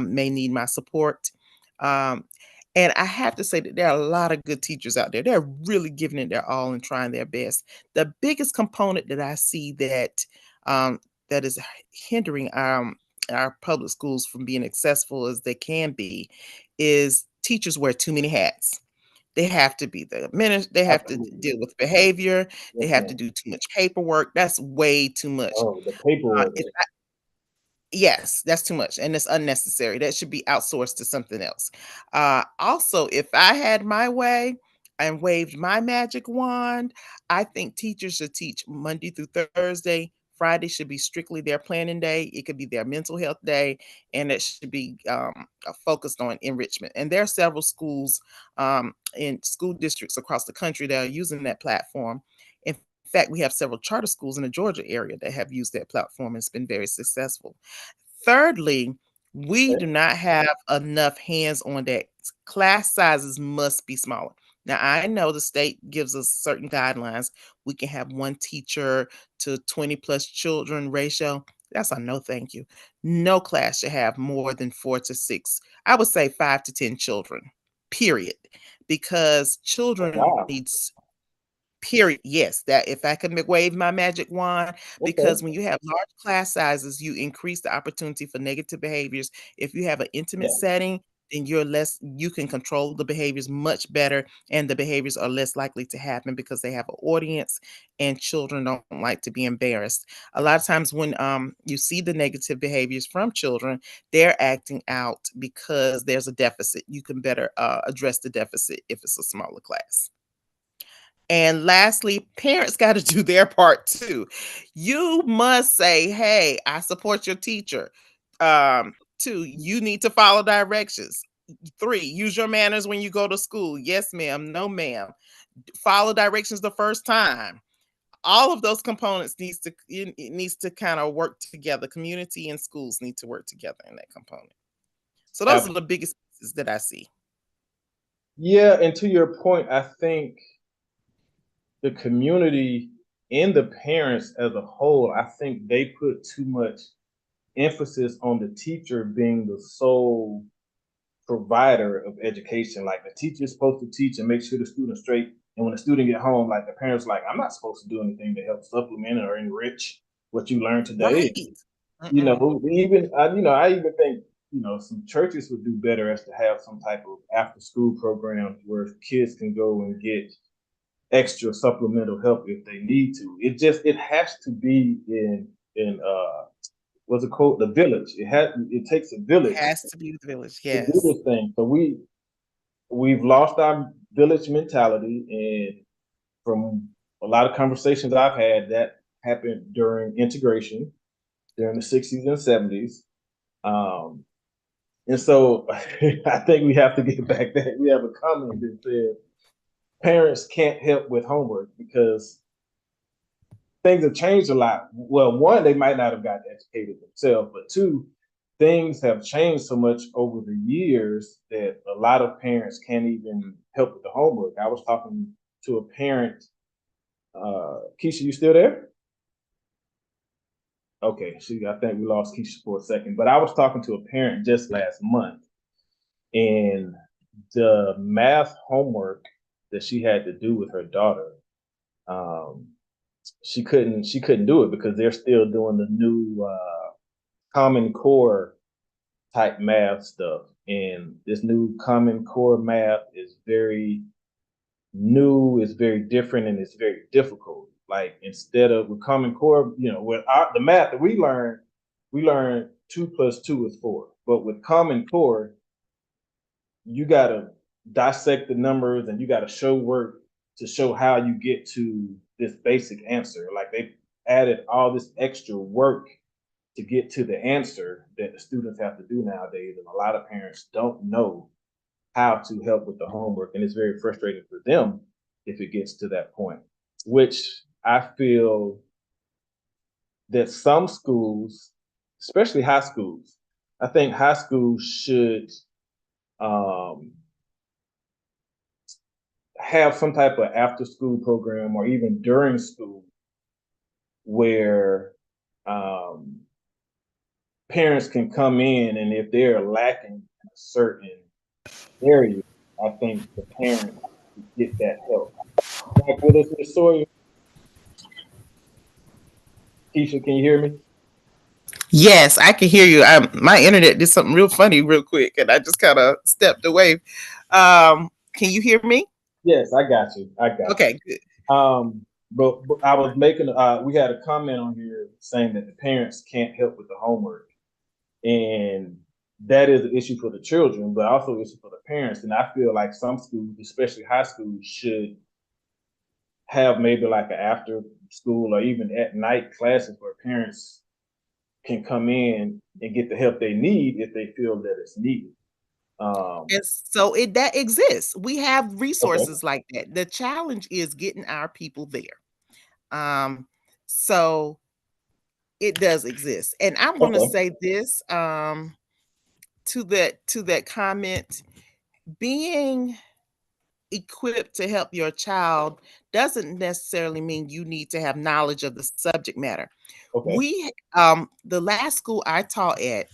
may need my support. Um, and I have to say that there are a lot of good teachers out there. They're really giving it their all and trying their best. The biggest component that I see um, that is hindering our public schools from being successful as they can be is teachers wear too many hats. They have to be they have to Absolutely. deal with behavior, they Yes, have to ma'am. do too much paperwork. That's way too much. Oh, the paperwork. It's Yes, that's too much, and it's unnecessary. That should be outsourced to something else. Also, if I had my way, and waved my magic wand, I think teachers should teach Monday through Thursday. Friday should be strictly their planning day. It could be their mental health day, and it should be focused on enrichment. And there are several schools in school districts across the country that are using that platform. In fact, we have several charter schools in the Georgia area that have used that platform, and it's been very successful. Thirdly, we Okay. do not have enough hands on deck. Class sizes must be smaller. Now, I know the state gives us certain guidelines. We can have one teacher to 20 plus children ratio. That's a no, thank you. No class should have more than 4 to 6. I would say 5 to 10 children, period. Because Oh, children wow. need period. Yes, that if I could wave my magic wand, Okay. because when you have large class sizes, you increase the opportunity for negative behaviors. If you have an intimate Yeah. setting, then you can control the behaviors much better, and the behaviors are less likely to happen because they have an audience, and children don't like to be embarrassed. A lot of times when you see the negative behaviors from children, they're acting out because there's a deficit. You can better address the deficit if it's a smaller class. And lastly, parents got to do their part too. You must say, "Hey, I support your teacher." 2, you need to follow directions. 3, use your manners when you go to school. Yes, ma'am. No, ma'am. Follow directions the first time. All of those components it needs to kind of work together. Community and schools need to work together in that component. So those are the biggest pieces that I see. Yeah, and to your point, I think the community and the parents as a whole, I think they put too much emphasis on the teacher being the sole provider of education. Like the teacher is supposed to teach and make sure the student's straight. And when the student get home, like the parents like, I'm not supposed to do anything to help supplement or enrich what you learned today. Right. You Mm-mm. know, even I even think some churches would do better as to have some type of after school program where kids can go and get extra supplemental help if they need to. It has to be in what's it called, the village. It takes a village Has to be the village. to do Yes. this thing. So we've lost our village mentality, and from a lot of conversations I've had, that happened during integration during the 60s and 70s. Um, and so I think we have to get back that we have a comment that says parents can't help with homework because things have changed a lot. Well, one, they might not have gotten educated themselves, but two, things have changed so much over the years that a lot of parents can't even help with the homework. I was talking to a parent. Keisha, you still there? Okay, I think we lost Keisha for a second, but I was talking to a parent just last month, and the math homework that she had to do with her daughter, um, she couldn't do it because they're still doing the new Common Core type math stuff. And this new Common Core math is very new, it's very different, and it's very difficult. Like instead of with Common Core, the math that we learn 2 plus 2 is 4. But with Common Core, you gotta dissect the numbers and you gotta show work to show how you get to this basic answer. Like they added all this extra work to get to the answer that the students have to do nowadays. And a lot of parents don't know how to help with the homework. And it's very frustrating for them if it gets to that point, which I feel that some schools, especially high schools, I think high schools should um, have some type of after school program or even during school where um, parents can come in, and if they're lacking in a certain area, I think the parents get that help. Back with us, Miss Sawyer. Keisha, can you hear me? Yes, I can hear you. My internet did something real funny real quick, and I just kind of stepped away. Can you hear me? Yes, I got you. I got Okay, good. you. But I was making. We had a comment on here saying that the parents can't help with the homework, and that is an issue for the children, but also an issue for the parents. And I feel like some schools, especially high schools, should have maybe like an after school or even at night classes where parents can come in and get the help they need if they feel that it's needed. And so that exists. We have Okay. resources like that. The challenge is getting our people there. Um, so it does exist. And I want to Okay. say this to that comment, being equipped to help your child doesn't necessarily mean you need to have knowledge of the subject matter. Okay. The last school I taught at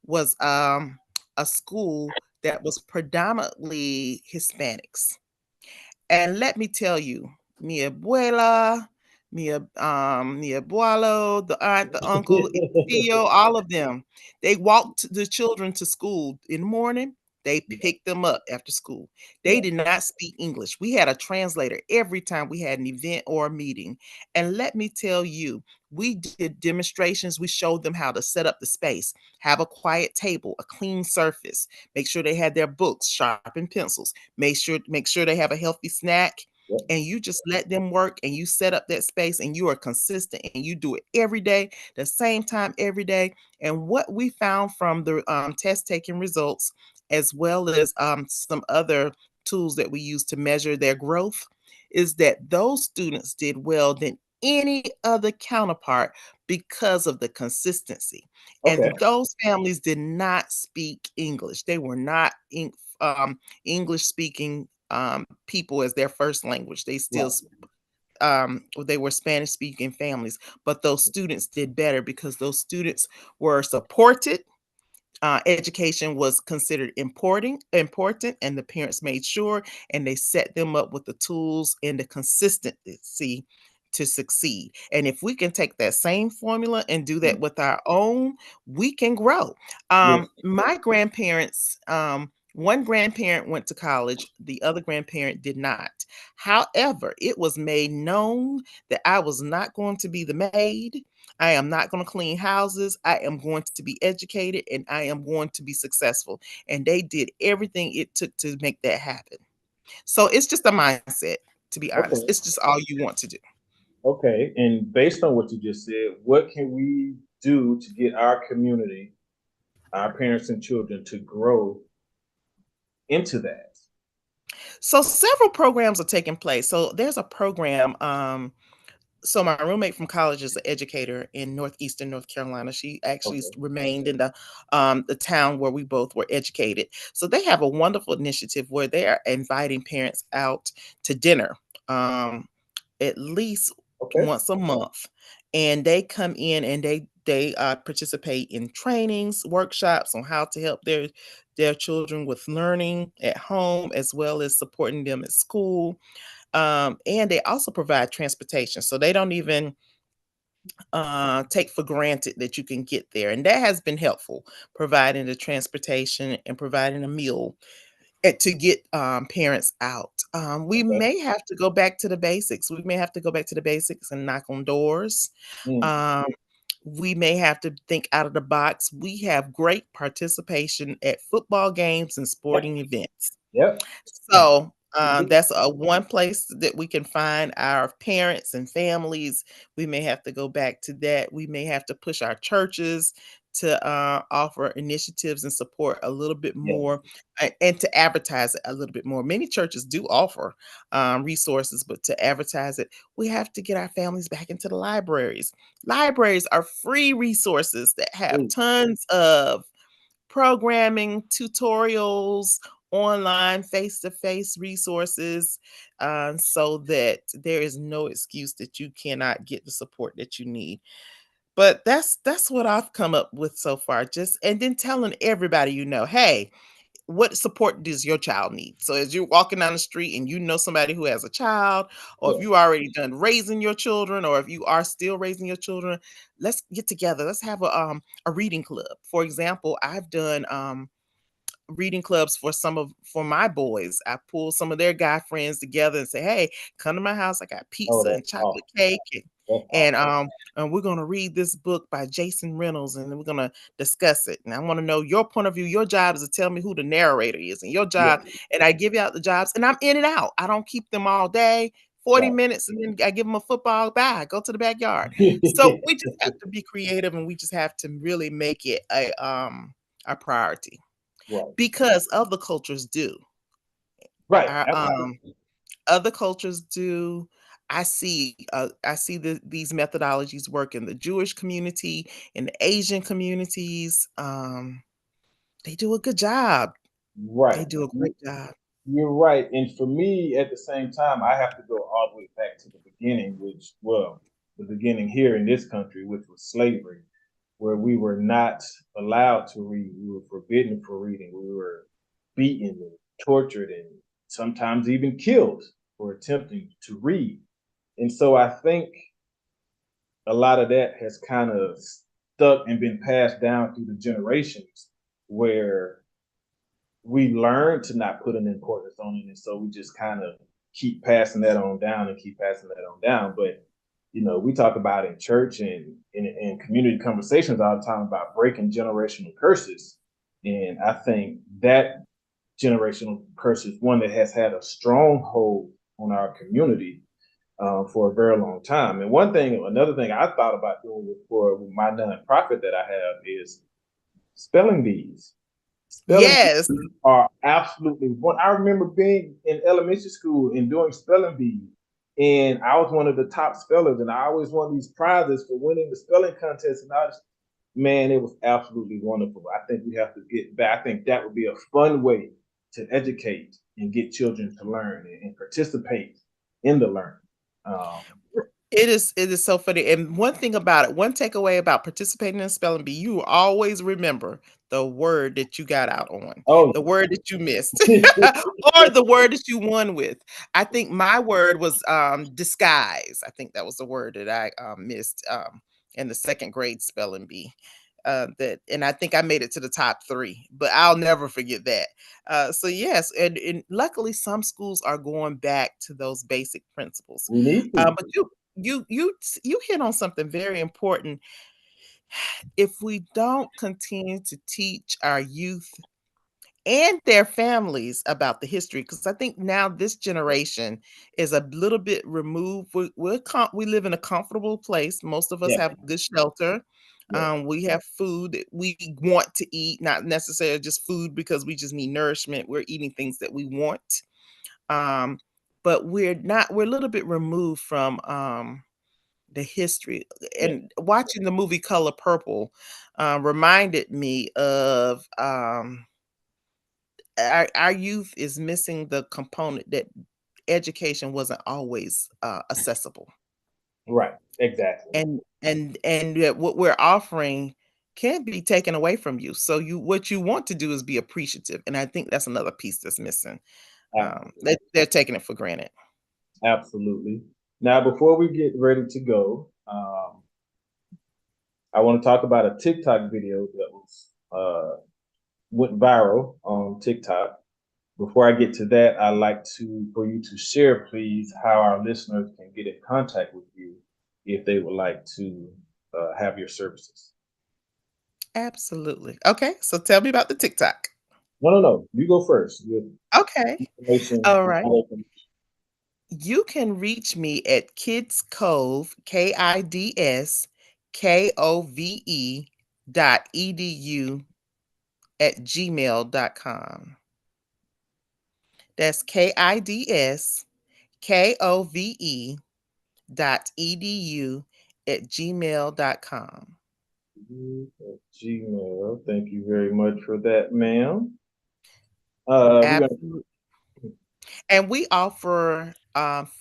was a school that was predominantly Hispanics. And let me tell you, mi abuela, mi abuelo, the aunt, the uncle, el tío, all of them, they walked the children to school in the morning. They Yeah. picked them up after school. They Yeah. did not speak English. We had a translator every time we had an event or a meeting. And let me tell you, we did demonstrations. We showed them how to set up the space, have a quiet table, a clean surface, make sure they had their books, sharpened pencils, make sure they have a healthy snack, Yeah. and you just let them work and you set up that space and you are consistent and you do it every day, the same time every day. And what we found from the test taking results, as well as some other tools that we use to measure their growth, is that those students did well than any other counterpart because of the consistency. Okay. And those families did not speak English. They were not English speaking people as their first language. Right. They were Spanish speaking families, but those students did better because those students were supported. Education was considered important, and the parents made sure, and they set them up with the tools and the consistency to succeed. And if we can take that same formula and do that Mm. with our own, we can grow. Yes. My grandparents, one grandparent went to college, the other grandparent did not. However, it was made known that I was not going to be the maid. I am not going to clean houses. I am going to be educated and I am going to be successful. And they did everything it took to make that happen. So it's just a mindset, to be honest. Okay. It's just all you want to do. Okay. And based on what you just said, what can we do to get our community, our parents and children, to grow into that? So several programs are taking place. So there's a program. So my roommate from college is an educator in northeastern North Carolina. She actually Okay. remained in the town where we both were educated. So they have a wonderful initiative where they are inviting parents out to dinner. Um, at least Okay. once a month, and they come in and they participate in trainings, workshops on how to help their children with learning at home as well as supporting them at school. And they also provide transportation, so they don't even take for granted that you can get there, and that has been helpful, providing the transportation and providing a meal to get parents out. We Okay. may have to go back to the basics. We may have to go back to the basics and knock on doors. Mm. Um, we may have to think out of the box. We have great participation at football games and Yep. sporting events. Yep. So, that's a one place that we can find our parents and families. We may have to go back to that. We may have to push our churches to offer initiatives and support a little bit Yeah. more, and to advertise it a little bit more. Many churches do offer resources, but to advertise it, we have to get our families back into the libraries. Libraries are free resources that have Please. tons of programming, tutorials, online face-to-face resources, so that there is no excuse that you cannot get the support that you need. But that's what I've come up with so far. Just and then telling everybody you know, hey, what support does your child need? So as you're walking down the street and you know somebody who has a child, or if Yeah. you already done raising your children, or if you are still raising your children, let's get together. Let's have a reading club. For example, I've done reading clubs for my boys. I pull some of their guy friends together and say, hey, come to my house. I got Oh, pizza and that's chocolate awesome. cake. That's And awesome. and we're gonna read this book by Jason Reynolds, and then we're gonna discuss it. And I want to know your point of view. Your job is to tell me who the narrator is, and your Yeah. job. And I give you out the jobs, and I'm in and out. I don't keep them all day. 40 Right. minutes, and then I give them a football. Bye. Go to the backyard. So we just have to be creative, and we just have to really make it a priority Right. because other cultures do. Right. Our Absolutely. other cultures do. I see these methodologies work in the Jewish community, in the Asian communities. They do a good job. They Right. do a great job. You're right. And for me, at the same time, I have to go all the way back to the beginning, which, well, the beginning here in this country, which was slavery, where we were not allowed to read. We were forbidden for reading. We were beaten and tortured and sometimes even killed for attempting to read. And so I think a lot of that has kind of stuck and been passed down through the generations where we learned to not put an importance on it, and so we just kind of keep passing that on down and keep passing that on down. But we talk about in church and in community conversations all the time about breaking generational curses, and I think that generational curse is one that has had a strong hold on our community for a very long time. And another thing I thought about doing with my nonprofit that I have is spelling bees. Spelling Yes. bees are absolutely one. I remember being in elementary school and doing spelling bees, and I was one of the top spellers, and I always won these prizes for winning the spelling contest. And man, it was absolutely wonderful. I think we have to get back. I think that would be a fun way to educate and get children to learn and participate in the learning. Um, It is so funny. And one thing about it, one takeaway about participating in spelling bee, you will always remember the word that you got out on, oh, the word that you missed, or the word that you won with. I think my word was disguise. I think that was the word that I missed in the second grade spelling bee. And I think I made it to the top three, but I'll never forget that. So yes, and luckily some schools are going back to those basic principles. we need to. But you hit on something very important. If we don't continue to teach our youth and their families about the history, because I think now this generation is a little bit removed. We live in a comfortable place. Most of us Yeah, have good shelter. yeah, We have food that we want to eat, not necessarily just food because we just need nourishment. We're eating things that we want. Um, but we're not. We're a little bit removed from the history. yeah. And watching the movie Color Purple reminded me of our youth is missing the component that education wasn't always accessible, Right, exactly. and that what we're offering can be taken away from you. So what you want to do is be appreciative, and I think that's another piece that's missing. Absolutely. They're taking it for granted. Absolutely. Now, before we get ready to go, I want to talk about a TikTok video that was went viral on TikTok. Before I get to that, I'd like for you to share, please, how our listeners can get in contact with you if they would like to have your services. Absolutely. Okay, so tell me about the TikTok. No, no, no. You go first with Okay. information. All right. You can reach me at Kids Cove, KIDSKOVE .edu at gmail.com. That's KIDSKOVE .edu at gmail.com. At Gmail. Thank you very much for that, ma'am. We're gonna. Absolutely. And we offer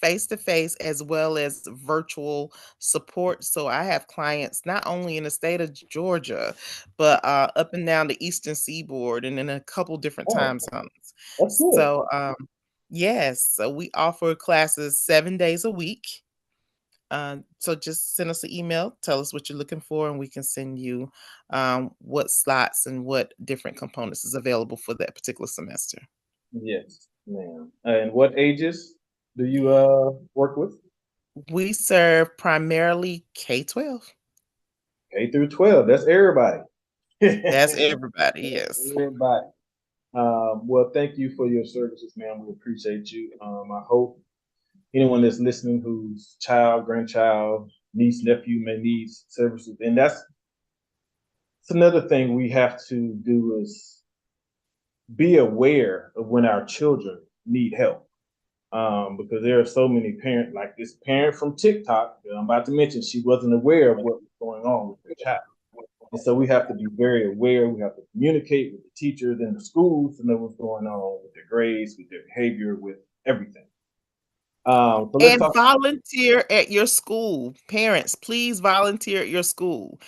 face to face as well as virtual support. So I have clients not only in the state of Georgia, but up and down the Eastern Seaboard and in a couple different Oh, time zones. that's good. So, yes, so we offer classes 7 days a week. So just send us an email, tell us what you're looking for, and we can send you what slots and what different components is available for that particular semester. Yes, ma'am. And what ages do you work with? We serve primarily K-12. K through 12. That's everybody. That's everybody, yes. Everybody. Well, thank you for your services, ma'am. We appreciate you. I hope anyone that's listening whose child, grandchild, niece, nephew may need services, and that's another thing we have to do is be aware of when our children need help. Because there are so many parents, like this parent from TikTok that I'm about to mention, she wasn't aware of what was going on with her child. And so we have to be very aware. We have to communicate with the teachers and the schools to know what's going on with their grades, with their behavior, with everything. So let's And talk. volunteer at your school. Parents, please volunteer at your school.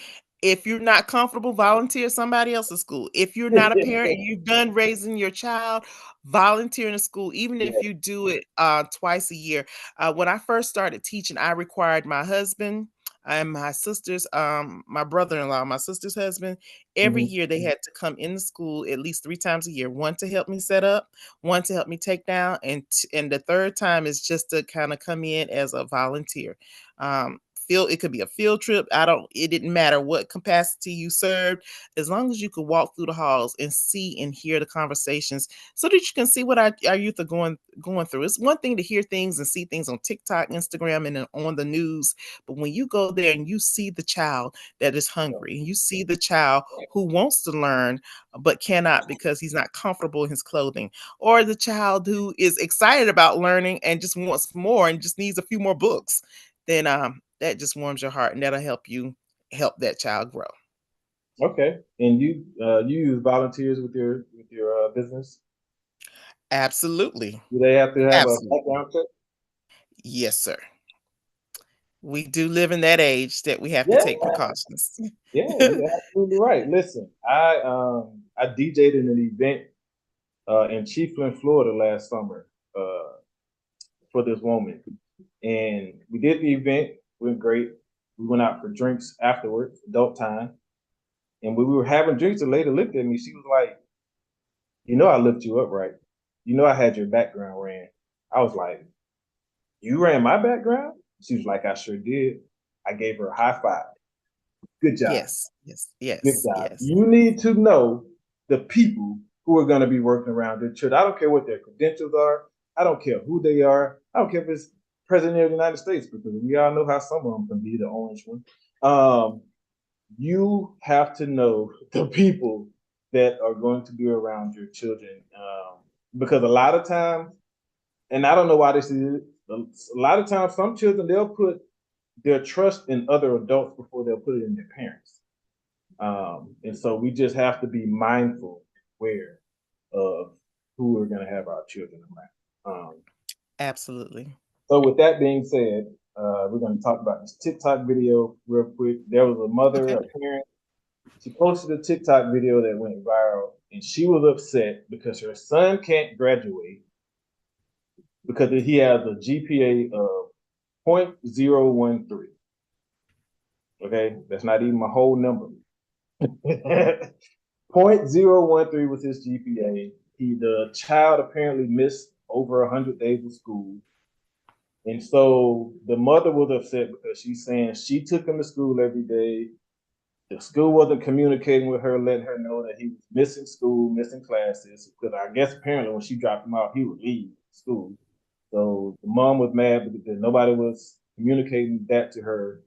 If you're not comfortable, volunteer at somebody else's school. If you're not a parent and you're done raising your child, volunteer in a school, even Yeah. if you do it twice a year. When I first started teaching, I required my husband and my sister's, my brother-in-law, my sister's husband, every Mhm. year they had to come in the school at least 3 times a year. One to help me set up, one to help me take down, and the third time is just to kind of come in as a volunteer. Field It could be a field trip. It didn't matter what capacity you served, as long as you could walk through the halls and see and hear the conversations, so that you can see what our youth are going through. It's one thing to hear things and see things on TikTok, Instagram, and on the news, but when you go there and you see the child that is hungry, and you see the child who wants to learn but cannot because he's not comfortable in his clothing, or the child who is excited about learning and just wants more and just needs a few more books, then that just warms your heart, and that'll help you help that child grow. Okay. And you use volunteers with your business? Absolutely. Do they have to have a Absolutely. background check? Yes, sir. We do live in that age that we have to Yeah. take precautions. Yeah, you're absolutely right. Listen, I DJ'd in an event in Chiefland, Florida last summer for this woman, and we did the event. Went great. We went out for drinks afterwards, adult time, and when we were having drinks, the lady looked at me. She was like, "You know, I looked you up, right? You know, I had your background ran." I was like, "You ran my background?" She was like, "I sure did." I gave her a high five. Good job. Yes, yes, Good yes, job. yes. You need to know the people who are going to be working around your church. I don't care what their credentials are. I don't care who they are. I don't care if it's president of the United States, because we all know how some of them can be the orange one. Um, you have to know the people that are going to be around your children, because a lot of times, and I don't know why this is, a lot of times some children, they'll put their trust in other adults before they'll put it in their parents. And so we just have to be mindful, aware of who we're going to have our children around. Absolutely. So with that being said, we're going to talk about this TikTok video real quick. There was a mother, Okay. a parent. She posted a TikTok video that went viral, and she was upset because her son can't graduate because he has a GPA of 0.013. Okay, that's not even my whole number. 0.013 was his GPA. The child apparently missed over 100 days of school. And so the mother was upset because she's saying she took him to school every day. The school wasn't communicating with her, letting her know that he was missing school, missing classes. Because I guess apparently when she dropped him out, he would leave school. So the mom was mad because nobody was communicating that to her.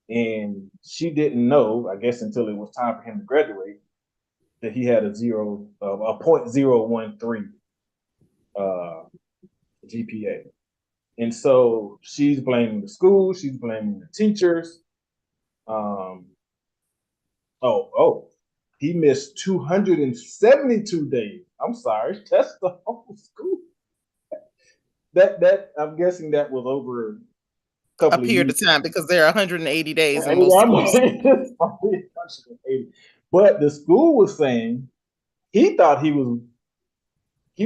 And she didn't know, I guess, until it was time for him to graduate, that he had a 0.013 uh, GPA. And so she's blaming the school, she's blaming the teachers. Um, he missed 272 days. I'm sorry, that's the whole school. That I'm guessing that was over a A couple of period years. of time, because there are 180 days in most I'm schools. but the school was saying he thought he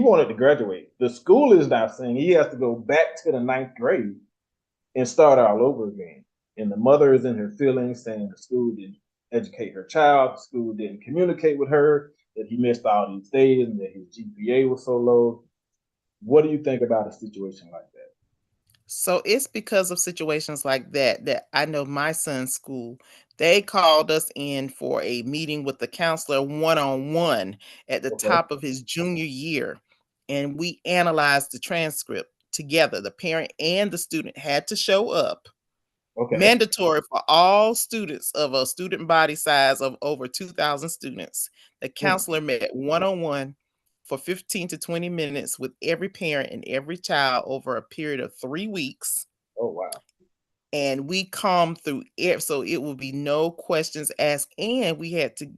wanted to graduate. The school is now saying he has to go back to the ninth grade and start all over again. And the mother is in her feelings, saying the school didn't educate her child, the school didn't communicate with her, that he missed all these days and that his GPA was so low. What do you think about a situation like that? So it's because of situations like that that I know my son's school, they called us in for a meeting with the counselor one-on-one at the Okay. top of his junior year, and we analyzed the transcript together. The parent and the student had to show up. Okay. Mandatory for all students of a student body size of over 2,000 students. The Hmm. counselor met one-on-one for 15 to 20 minutes with every parent and every child over a period of 3 weeks, Oh wow. and we combed through it, so it will be no questions asked, and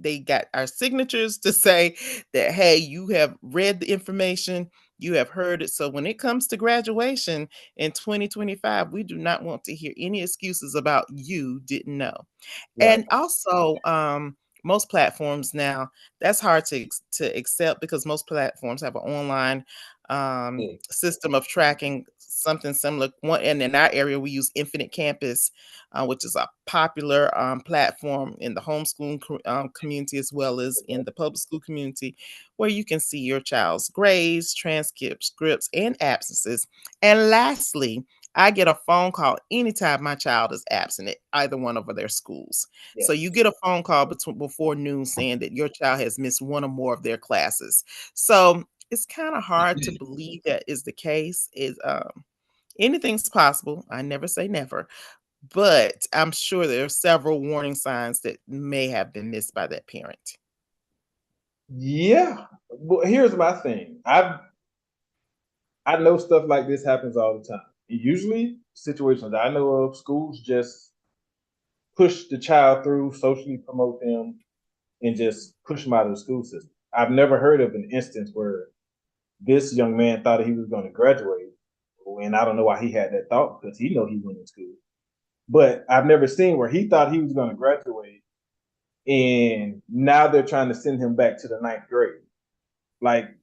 they got our signatures to say that, hey, you have read the information, you have heard it. So when it comes to graduation in 2025, we do not want to hear any excuses about you didn't know. Right. And also, most platforms now, that's hard to accept because most platforms have an online Yeah. system of tracking something similar. One, and in our area, we use Infinite Campus, which is a popular platform in the homeschooling community as well as in Okay. the public school community, where you can see your child's grades, transcripts, scripts, and absences. And lastly, I get a phone call anytime my child is absent at either one of their schools. So you Yes. get a phone call before noon saying that your child has missed one or more of their classes. So it's kind of hard to believe that is the case. Is anything's possible. I never say never, but I'm sure there are several warning signs that may have been missed by that parent. Yeah. Well, here's my thing. I know stuff like this happens all the time. Usually, situations I know of, schools just push the child through, socially promote them, and just push them out of the school system. I've never heard of an instance where this young man thought he was going to graduate, and I don't know why he had that thought because he know he went in school. But I've never seen where he thought he was going to graduate, and now they're trying to send him back to the ninth grade. Like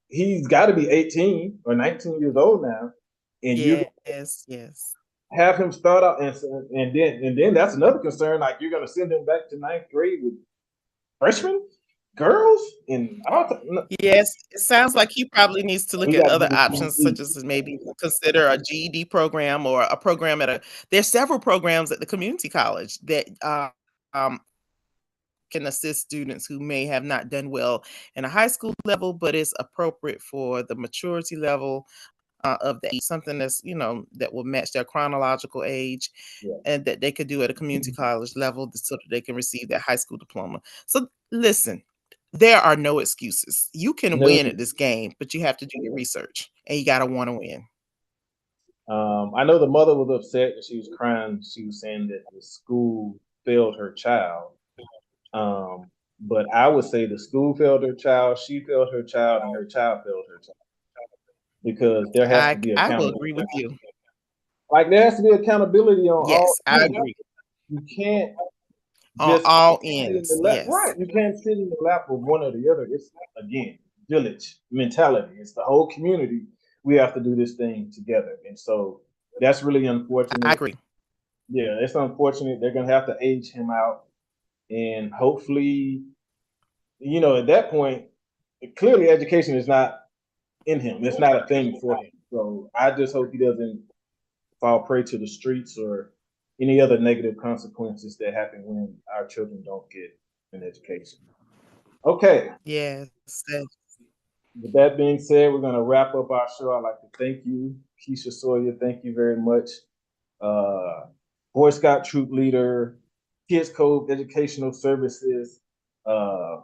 he's got to be 18 or 19 years old now, and you Yes, yes. have him start out and then that's another concern. Like you're going to send him back to ninth grade with freshmen, girls, and all. Yes, it sounds like he probably needs to look We at got to other do options, this. such as maybe consider a GED program or a program at a. There's several programs at the community college that um, can assist students who may have not done well in a high school level, but is appropriate for the maturity level of the age, something that's that will match their chronological age, Yeah. and that they could do at a community college level so that they can receive their high school diploma. So listen, there are no excuses. You can No. win at this game, but you have to do your research and you got to want to win. I know the mother was upset and she was crying. She was saying that the school failed her child. But I would say the school failed her child, she failed her child, and her child failed her child because there has to be I will accountability. agree with you. Like there has to be accountability on all Yes, I ends. agree. You can't On just all sit in the ends. lap. Yes. Right. You can't sit in the lap of one or the other. It's again village mentality. It's the whole community. We have to do this thing together, and so that's really I unfortunate. agree. Yeah, it's unfortunate. They're gonna have to age him out, and hopefully, at that point, clearly education is not in him. It's not a thing for him. So I just hope he doesn't fall prey to the streets or any other negative consequences that happen when our children don't get an education. Okay. Yes. With that being said, we're going to wrap up our show. I'd like to thank you, Keisha Sawyer. Thank you very much. Uh, Boy Scout troop leader, Kids Cove Educational Services, uh,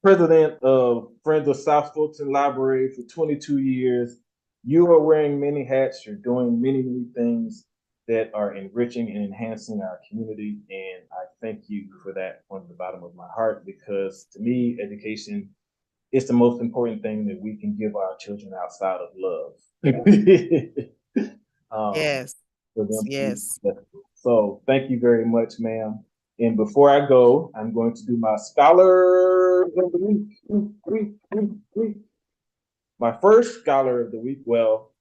president of Friends of South Fulton Library for 22 years. You are wearing many hats. You're doing many, many things that are enriching and enhancing our community. And I thank you for that from the bottom of my heart because to me, education is the most important thing that we can give our children outside of love. um, Yes. for them to be Yes. successful. So thank you very much, ma'am. And before I go, I'm going to do my scholar of the week. My first scholar of the week, well,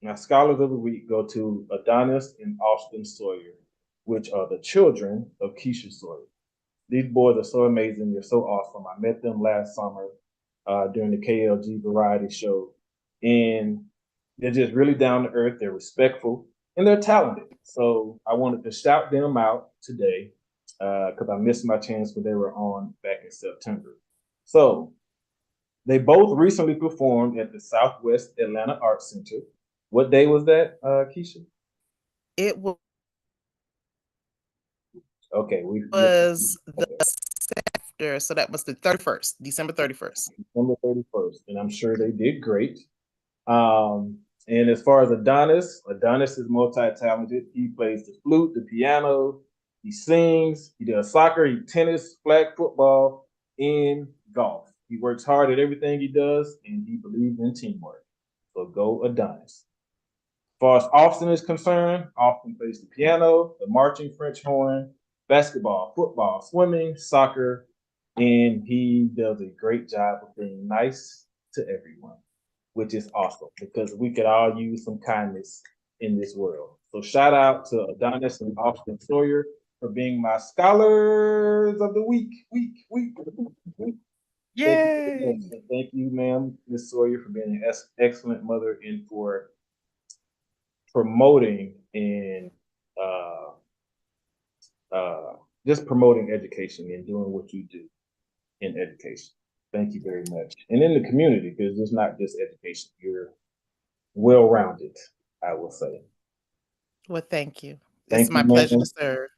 my scholars of the week go to Adonis and Austin Sawyer, which are the children of Keisha Sawyer. These boys are so amazing. They're so awesome. I met them last summer during the KLG variety show. And They're just really down to earth. They're respectful and they're talented. So I wanted to shout them out today because I missed my chance when they were on back in September. So they both recently performed at the Southwest Atlanta Arts Center. What day was that, Keisha? It Okay, we was the okay, after, so that was the 31st, December 31st. December 31st, and I'm sure they did great. And as far as Adonis, Adonis is multi-talented. He plays the flute, the piano, he sings, he does soccer, he tennis, flag football, and golf. He works hard at everything he does, and he believes in teamwork. So go Adonis. As far as Austin is concerned, Austin plays the piano, the marching French horn, basketball, football, swimming, soccer, and he does a great job of being nice to everyone, which is awesome because we could all use some kindness in this world. So shout out to Adonis and Austin Sawyer for being my scholars of the week. Thank you very Yay! much. And thank you, ma'am, Miss Sawyer, for being an excellent mother and for promoting and uh, uh, just promoting education and doing what you do in education. Thank you very much. And in the community, because it's not just education, you're well rounded, I will say. Well, thank you. It's Thank you, my pleasure to man. serve.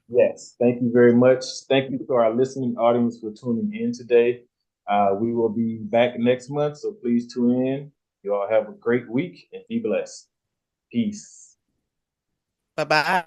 Yes, thank you very much. Thank you to our listening audience for tuning in today. We will be back next month, so please tune in. You all have a great week and be blessed. Peace. Bye bye.